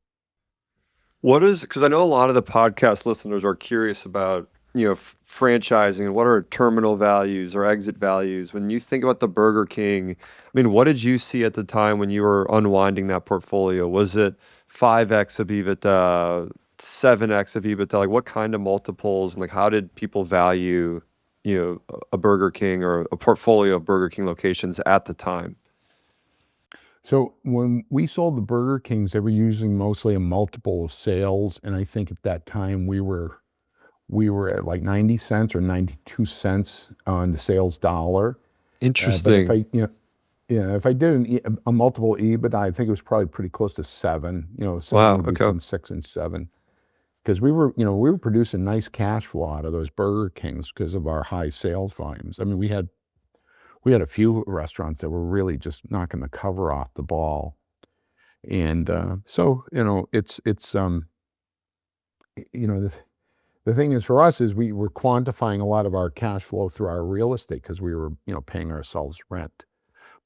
Because I know a lot of the podcast listeners are curious about, franchising and what are terminal values or exit values. When you think about the Burger King, I mean, what did you see at the time when you were unwinding that portfolio? Was it 5x of EBITDA, 7x of EBITDA? Like what kind of multiples and like how did people value, a Burger King or a portfolio of Burger King locations at the time? So when we sold the Burger Kings, they were using mostly a multiple of sales, and I think at that time we were at like 90 cents or 92 cents on the sales dollar. But if Interesting. I, yeah, if I did a multiple EBITDA, I think it was probably pretty close to 7, Wow. somewhere Okay. between 6 and 7. Because we were producing nice cash flow out of those Burger Kings because of our high sales volumes. I mean, we had a few restaurants that were really just knocking the cover off the ball. And so, you know, the thing is for us is we were quantifying a lot of our cash flow through our real estate because we were, paying ourselves rent.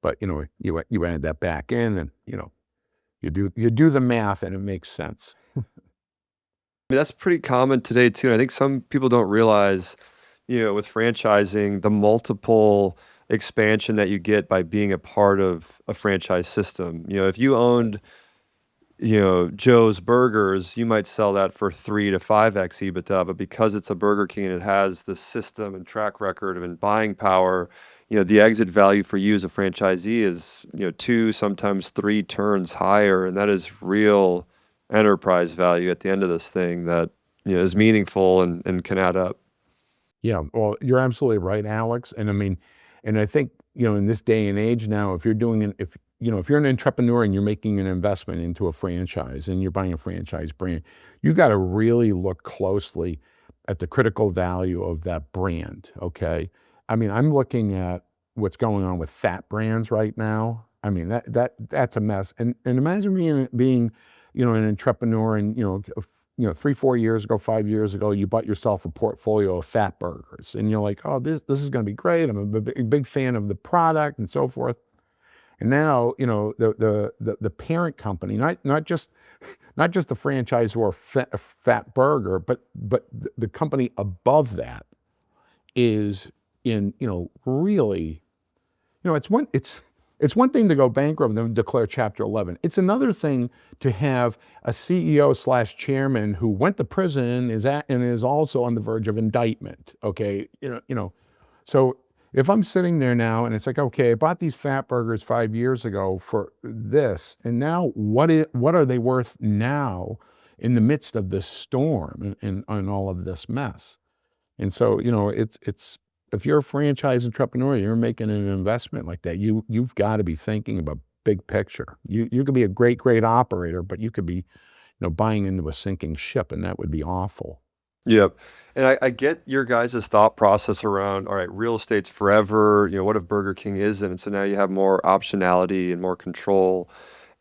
But, you add that back in and, you do the math and it makes sense. Mean, that's pretty common today too. And I think some people don't realize, with franchising, the multiple expansion that you get by being a part of a franchise system. If you owned, Joe's Burgers, you might sell that for 3 to 5x EBITDA, but because it's a Burger King and it has the system and track record and buying power, the exit value for you as a franchisee is, two, sometimes three turns higher. And that is real enterprise value at the end of this thing that, is meaningful and can add up. Yeah, well, you're absolutely right, Alex. And I mean, and I think, in this day and age now, if you're an entrepreneur and you're making an investment into a franchise and you're buying a franchise brand, you got to really look closely at the critical value of that brand. Okay. I mean, I'm looking at what's going on with fat brands right now. I mean, that's a mess. And imagine being, an entrepreneur and, 3, 4 years ago, 5 years ago, you bought yourself a portfolio of fat burgers, and you're like, "Oh, this is going to be great. I'm a big fan of the product and so forth." And now, the parent company, not just the franchisor fat burger, but the company above that is in, really, it's one thing to go bankrupt and then declare Chapter 11. It's another thing to have a CEO/chairman who went to prison and is also on the verge of indictment. Okay, so if I'm sitting there now and it's like, okay, I bought these fat burgers 5 years ago for this, and now what are they worth now in the midst of this storm and all of this mess? And so, it's if you're a franchise entrepreneur, you're making an investment like that, you've got to be thinking about big picture. You could be a great operator, but you could be, buying into a sinking ship, and that would be awful. Yep. And I get your guys' thought process around, all right, real estate's forever, what if Burger King isn't? And so now you have more optionality and more control.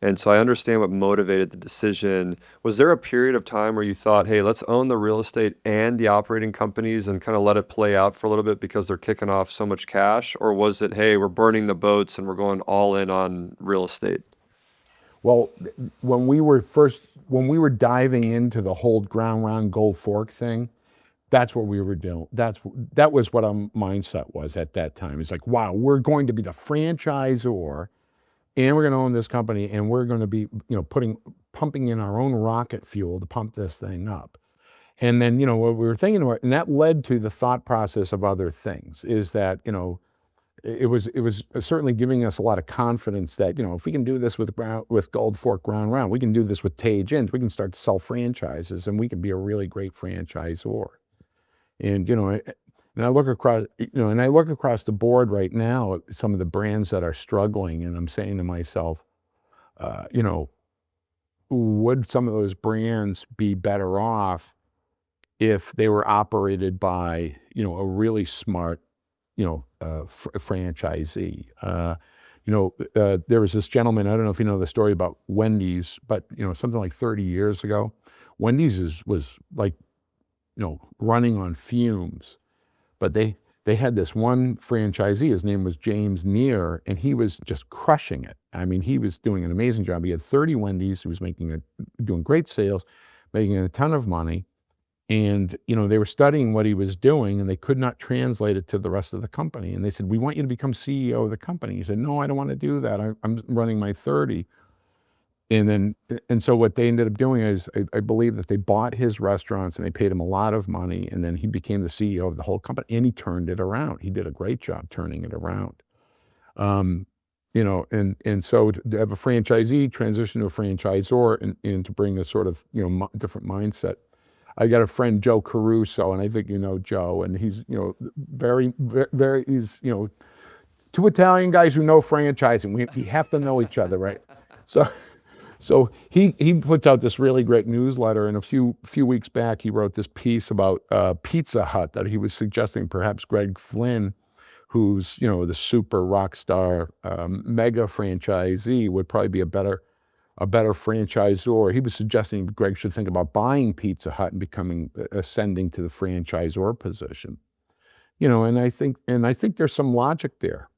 And so I understand what motivated the decision. Was there a period of time where you thought, hey, let's own the real estate and the operating companies and kind of let it play out for a little bit because they're kicking off so much cash? Or was it, hey, we're burning the boats and we're going all in on real estate? Well, when we were diving into the hold ground round gold fork thing, that's what we were doing. That was what our mindset was at that time. It's like, wow, we're going to be the franchisor and we're going to own this company and we're going to be, pumping in our own rocket fuel to pump this thing up. And then, what we were thinking about, and that led to the thought process of other things, is that, it was certainly giving us a lot of confidence that, if we can do this with Gold Fork Ground Round, we can do this with Tage Inns, we can start to sell franchises and we can be a really great franchisor. And, and I look across the board right now at some of the brands that are struggling, and I'm saying to myself, you know, would some of those brands be better off if they were operated by, a really smart, franchisee? there was this gentleman, I don't know if you know the story about Wendy's, but something like 30 years ago, Wendy's was like, running on fumes. But they had this one franchisee, his name was James Neer, and he was just crushing it. I mean, he was doing an amazing job. He had 30 Wendy's, he was doing great sales, making a ton of money. And, they were studying what he was doing and they could not translate it to the rest of the company. And they said, "We want you to become CEO of the company." He said, "No, I don't want to do that. I'm running my 30." And so what they ended up doing is, I believe that they bought his restaurants and they paid him a lot of money. And then he became the CEO of the whole company and he turned it around. He did a great job turning it around. Um, and so to have a franchisee transition to a franchisor and to bring a sort of, different mindset. I got a friend, Joe Caruso, and I think you know Joe, and he's, very, very, he's, two Italian guys who know franchising. We have to know each other, right? So he puts out this really great newsletter, and a few weeks back he wrote this piece about Pizza Hut that he was suggesting perhaps Greg Flynn, who's the super rock star mega franchisee, would probably be a better franchisor. He was suggesting Greg should think about buying Pizza Hut and ascending to the franchisor position. And I think there's some logic there.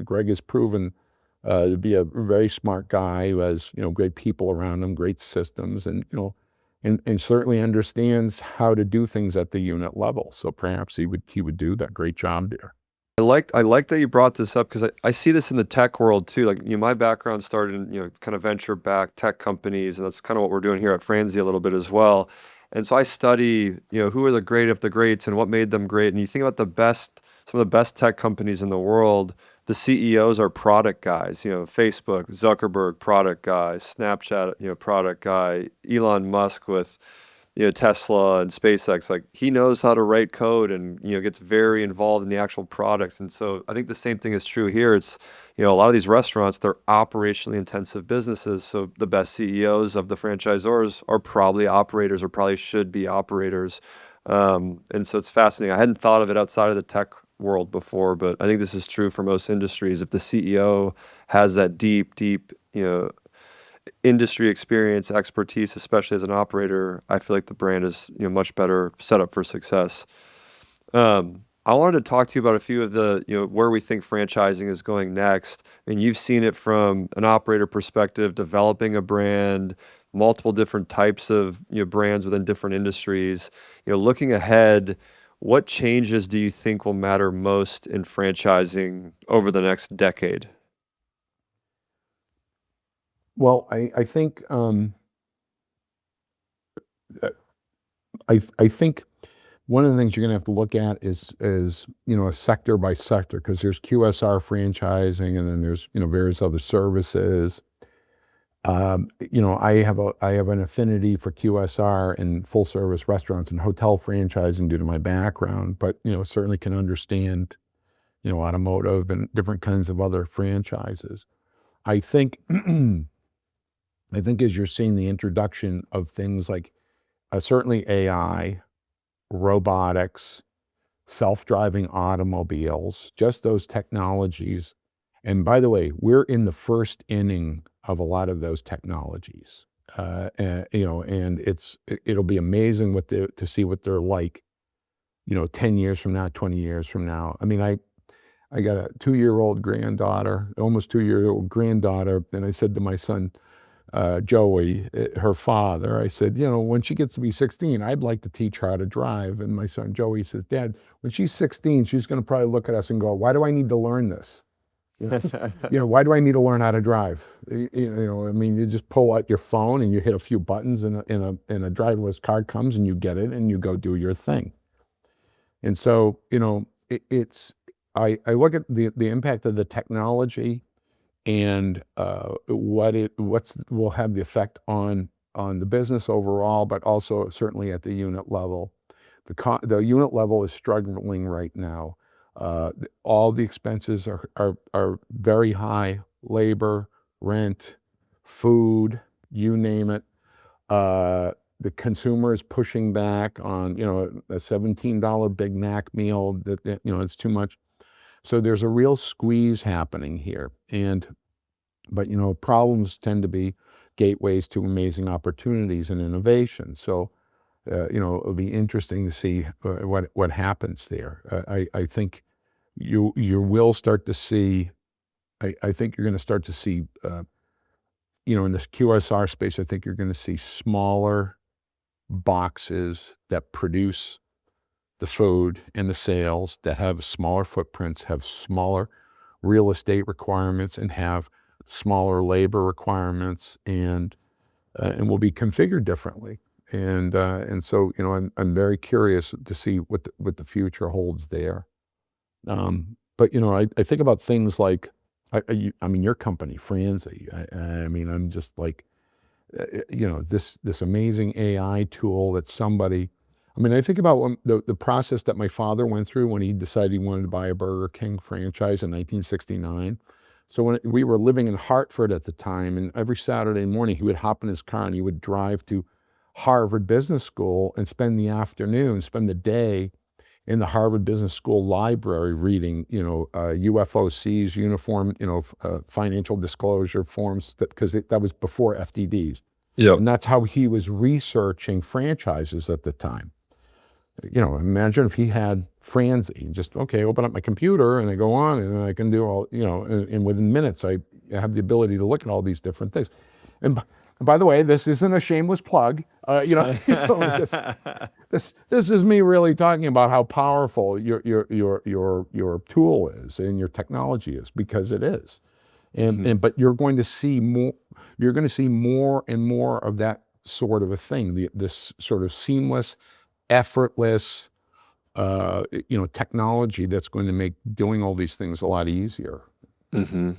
Greg has proven to be a very smart guy who has great people around him, great systems, and and certainly understands how to do things at the unit level. So perhaps he would do that great job there. I like that you brought this up because I see this in the tech world too. Like, my background started in, kind of venture-backed tech companies, and that's kind of what we're doing here at Franzi a little bit as well. And so I study, who are the great of the greats and what made them great. And you think about some of the best tech companies in the world, the CEOs are product guys. Facebook, Zuckerberg, product guy, Snapchat, product guy, Elon Musk with Tesla and SpaceX, like he knows how to write code and, gets very involved in the actual products. And so I think the same thing is true here. It's, a lot of these restaurants, they're operationally intensive businesses. So the best CEOs of the franchisors are probably operators or probably should be operators. And so it's fascinating. I hadn't thought of it outside of the tech world before, but I think this is true for most industries. If the CEO has that deep, industry experience, expertise, especially as an operator, I feel like the brand is much better set up for success. I wanted to talk to you about a few of the where we think franchising is going next. I mean, you've seen it from an operator perspective, developing a brand, multiple different types of brands within different industries. Looking ahead, what changes do you think will matter most in franchising over the next decade? Well, I think I think one of the things you're going to have to look at is a sector by sector, because there's QSR franchising and then there's various other services. I have an affinity for QSR and full service restaurants and hotel franchising due to my background, but certainly can understand automotive and different kinds of other franchises. I think I think as you're seeing the introduction of things like certainly AI, robotics, self-driving automobiles, just those technologies. And by the way, we're in the first inning of a lot of those technologies. And it'll be amazing to see what they're like, 10 years from now, 20 years from now. I mean, I got a 2-year-old granddaughter, almost 2-year-old granddaughter, and I said to my son, Joey, her father, I said, when she gets to be 16, I'd like to teach her how to drive. And my son Joey says, Dad, when she's 16, she's going to probably look at us and go, why do I need to learn this? Why do I need to learn how to drive? I mean, you just pull out your phone and you hit a few buttons and a driverless car comes and you get it and you go do your thing. And so, I look at the impact of the technology and what will have the effect on the business overall, but also certainly at the unit level. The unit level is struggling right now. All the expenses are very high: labor, rent, food, you name it. The consumer is pushing back on a $17 Big Mac meal that it's too much. So there's a real squeeze happening here. But problems tend to be gateways to amazing opportunities and innovation. So, it'll be interesting to see what happens there. I think you will start to see. I think you're going to start to see. In this QSR space, I think you're going to see smaller boxes that produce the food and the sales, that have smaller footprints, have smaller real estate requirements, and have smaller labor requirements, and will be configured differently. And so I'm very curious to see what the future holds there. But I think about things like I mean your company, Franzi. I mean, I'm just like this amazing AI tool that somebody. I mean, I think about the process that my father went through when he decided he wanted to buy a Burger King franchise in 1969. So when we were living in Hartford at the time, and every Saturday morning he would hop in his car and he would drive to Harvard Business School and spend the day in the Harvard Business School library reading, UFOCs, uniform, financial disclosure forms, because that was before FDDs. Yep. And that's how he was researching franchises at the time. Imagine if he had Franzi, just, okay, open up my computer and I go on and I can do all, and within minutes, I have the ability to look at all these different things. And by the way, this isn't a shameless plug. This is me really talking about how powerful your tool is and your technology is, because it is. But you're going to see more. You're going to see more and more of that sort of a thing. This sort of seamless, effortless, technology that's going to make doing all these things a lot easier. Mm-hmm.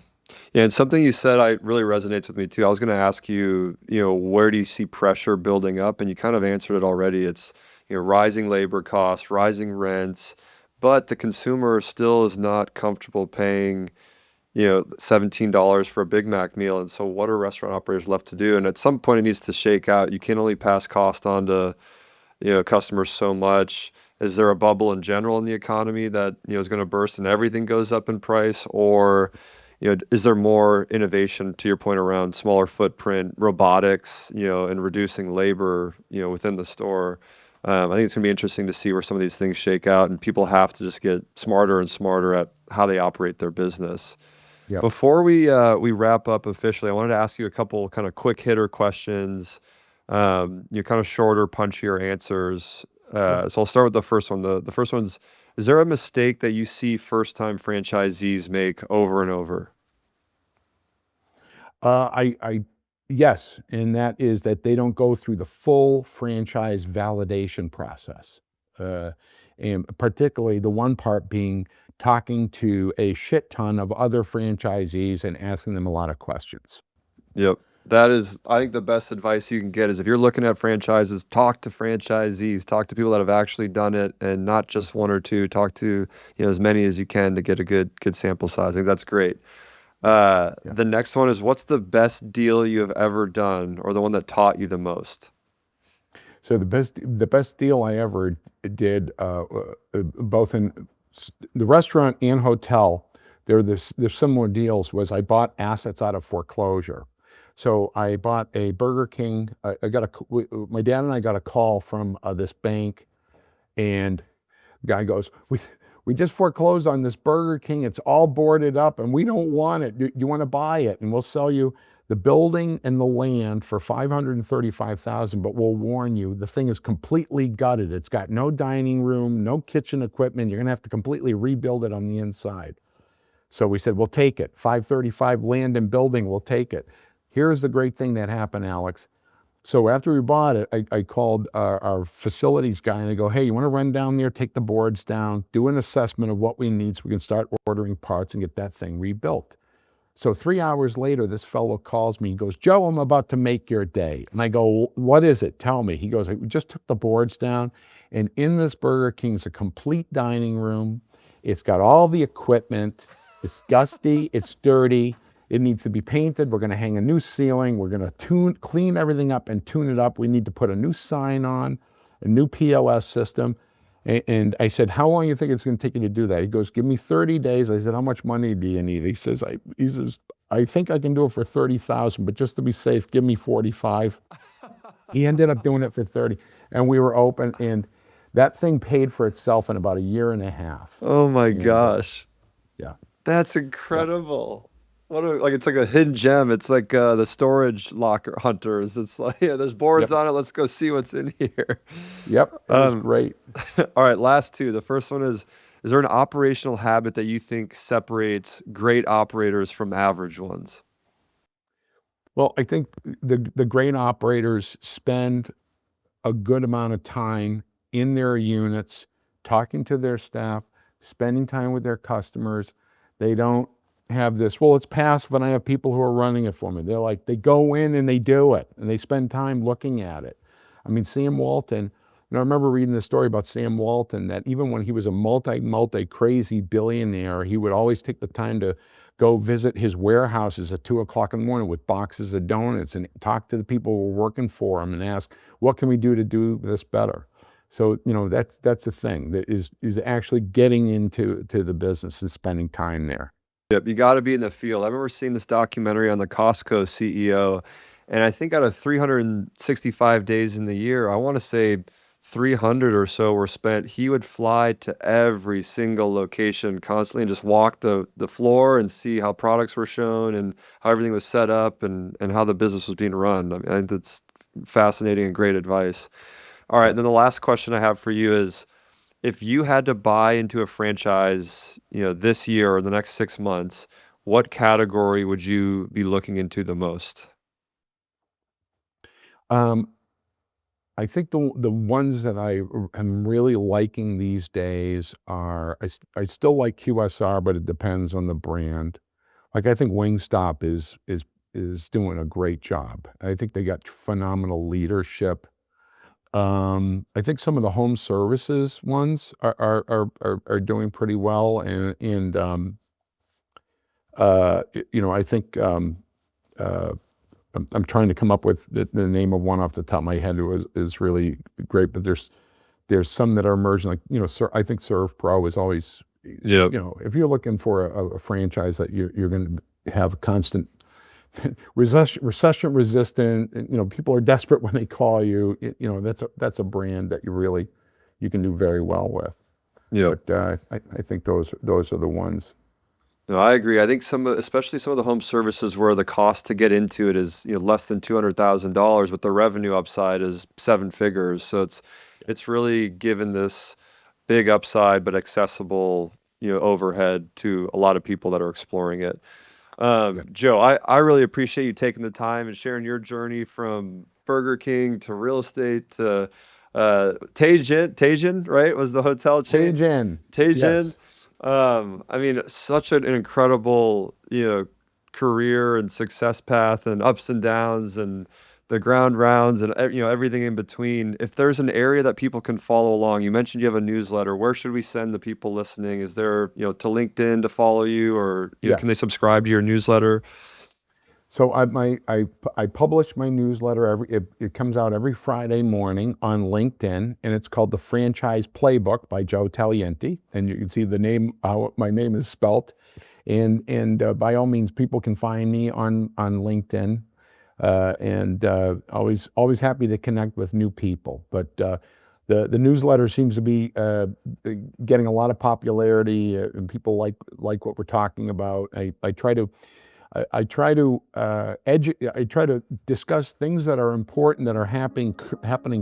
Yeah, and something you said really resonates with me too. I was going to ask you, where do you see pressure building up? And you kind of answered it already. It's, rising labor costs, rising rents, but the consumer still is not comfortable paying, $17 for a Big Mac meal. And so what are restaurant operators left to do? And at some point it needs to shake out. You can only pass cost on to, customers so much. Is there a bubble in general in the economy that, is going to burst and everything goes up in price? Or, is there more innovation, to your point, around smaller footprint, robotics, and reducing labor, within the store? I think it's going to be interesting to see where some of these things shake out, and people have to just get smarter and smarter at how they operate their business. Yep. Before we wrap up officially, I wanted to ask you a couple kind of quick hitter questions, kind of shorter, punchier answers. So I'll start with the first one. The first one's, is there a mistake that you see first-time franchisees make over and over? Yes, and that is that they don't go through the full franchise validation process. And particularly the one part being talking to a shit ton of other franchisees and asking them a lot of questions. Yep. That is, I think the best advice you can get is if you're looking at franchises, talk to franchisees, talk to people that have actually done it, and not just one or two. Talk to, as many as you can to get a good sample size. I think that's great. The next one is, what's the best deal you have ever done, or the one that taught you the most? So the best deal I ever did, both in the restaurant and hotel, there's similar deals, was I bought assets out of foreclosure. So I bought a Burger King. My dad and I got a call from this bank, and the guy goes, we just foreclosed on this Burger King. It's all boarded up and we don't want it. Do you want to buy it? And we'll sell you the building and the land for $535,000, but we'll warn you, the thing is completely gutted. It's got no dining room, no kitchen equipment. You're gonna have to completely rebuild it on the inside. So we said, we'll take it. 535 land and building, we'll take it. Here's the great thing that happened, Alex. So after we bought it, I called our facilities guy and I go, hey, you want to run down there, take the boards down, do an assessment of what we need so we can start ordering parts and get that thing rebuilt. So 3 hours later, this fellow calls me. He goes, Joe, I'm about to make your day. And I go, what is it? Tell me. He goes, we just took the boards down, and in this Burger King is a complete dining room. It's got all the equipment. It's dusty. It's dirty. It needs to be painted. We're going to hang a new ceiling. We're going to clean everything up and tune it up. We need to put a new sign on, a new POS system. And I said, how long do you think it's going to take you to do that? He goes, give me 30 days. I said, how much money do you need? He says, I think I can do it for 30,000, but just to be safe, give me 45. He ended up doing it for 30, and we were open, and that thing paid for itself in about a year and a half. Oh my And gosh. yeah, That's yeah, incredible. Like it's like a hidden gem. It's like the storage locker hunters. It's like, yeah, there's boards yep, on it. Let's go see what's in here. yep. It was Um, great. all right, last two. The first one is there an operational habit that you think separates great operators from average ones? Well, I think the grain operators spend a good amount of time in their units, talking to their staff, spending time with their customers. They don't have this, well, it's passive and I have people who are running it for me. They're like, they go in and they do it and they spend time looking at it. I mean, Sam Walton, I remember reading the story about Sam Walton that even when he was a multi crazy billionaire, he would always take the time to go visit his warehouses at 2 o'clock in the morning with boxes of donuts and talk to the people who were working for him and ask, what can we do to do this better? So, that's the thing that is actually getting into the business and spending time there. Yep, you got to be in the field. I remember seeing this documentary on the Costco CEO, and I think out of 365 days in the year, I want to say 300 or so were spent. He would fly to every single location constantly and just walk the floor and see how products were shown and how everything was set up and how the business was being run. I mean, I think that's fascinating and great advice. All right, Yeah. and then the last question I have for you is, if you had to buy into a franchise, this year or the next 6 months, what category would you be looking into the most? Um, I think the ones that am really liking these days are I still like QSR, but it depends on the brand. Like I think Wingstop is doing a great job. I think they got phenomenal leadership. I think some of the home services ones are doing pretty well, I think uh, I'm trying to come up with the name of one off the top of my head who is really great, but there's some that are emerging, like, I think Serve Pro is always, Yep. if you're looking for a franchise that you're going to have constant recession resistant, and, people are desperate when they call you, that's a brand that you can do very well with. Yep. But I think those are the ones. No, I agree. I think especially some of the home services where the cost to get into it is, less than $200,000, but the revenue upside is seven figures. So it's really given this big upside, but accessible, overhead to a lot of people that are exploring it. Yeah. Joe, I really appreciate you taking the time and sharing your journey from Burger King to real estate to Tajian, right? Was the hotel chain? Page in. Tajian. Yes. I mean, such an incredible, career and success path and ups and downs and the ground rounds and everything in between. If there's an area that people can follow along, you mentioned you have a newsletter. Where should we send the people listening? Is there, to LinkedIn to follow you, or can they Yes. subscribe to your newsletter? So I publish my newsletter it comes out every Friday morning on LinkedIn, and it's called the Franchise Playbook by Joe Tagliente, and you can see the name, how my name is spelt, and by all means, people can find me on LinkedIn, and always happy to connect with new people. But the newsletter seems to be getting a lot of popularity, and people like what we're talking about. I try to I try to discuss things that are important that are happening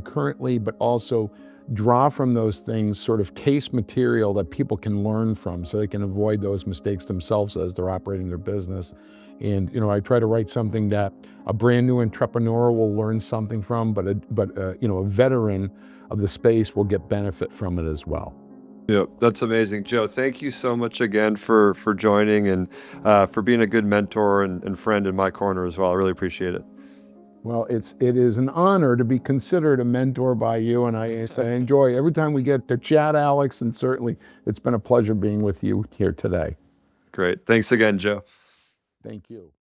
currently, but also draw from those things sort of case material that people can learn from, so they can avoid those mistakes themselves as they're operating their business. And I try to write something that a brand new entrepreneur will learn something from, but a veteran of the space will get benefit from it as well. Yep, that's amazing, Joe. Thank you so much again for joining and for being a good mentor and friend in my corner as well. I really appreciate it. Well, it is an honor to be considered a mentor by you, and I enjoy every time we get to chat, Alex, and certainly it's been a pleasure being with you here today. Great. Thanks again, Joe. Thank you.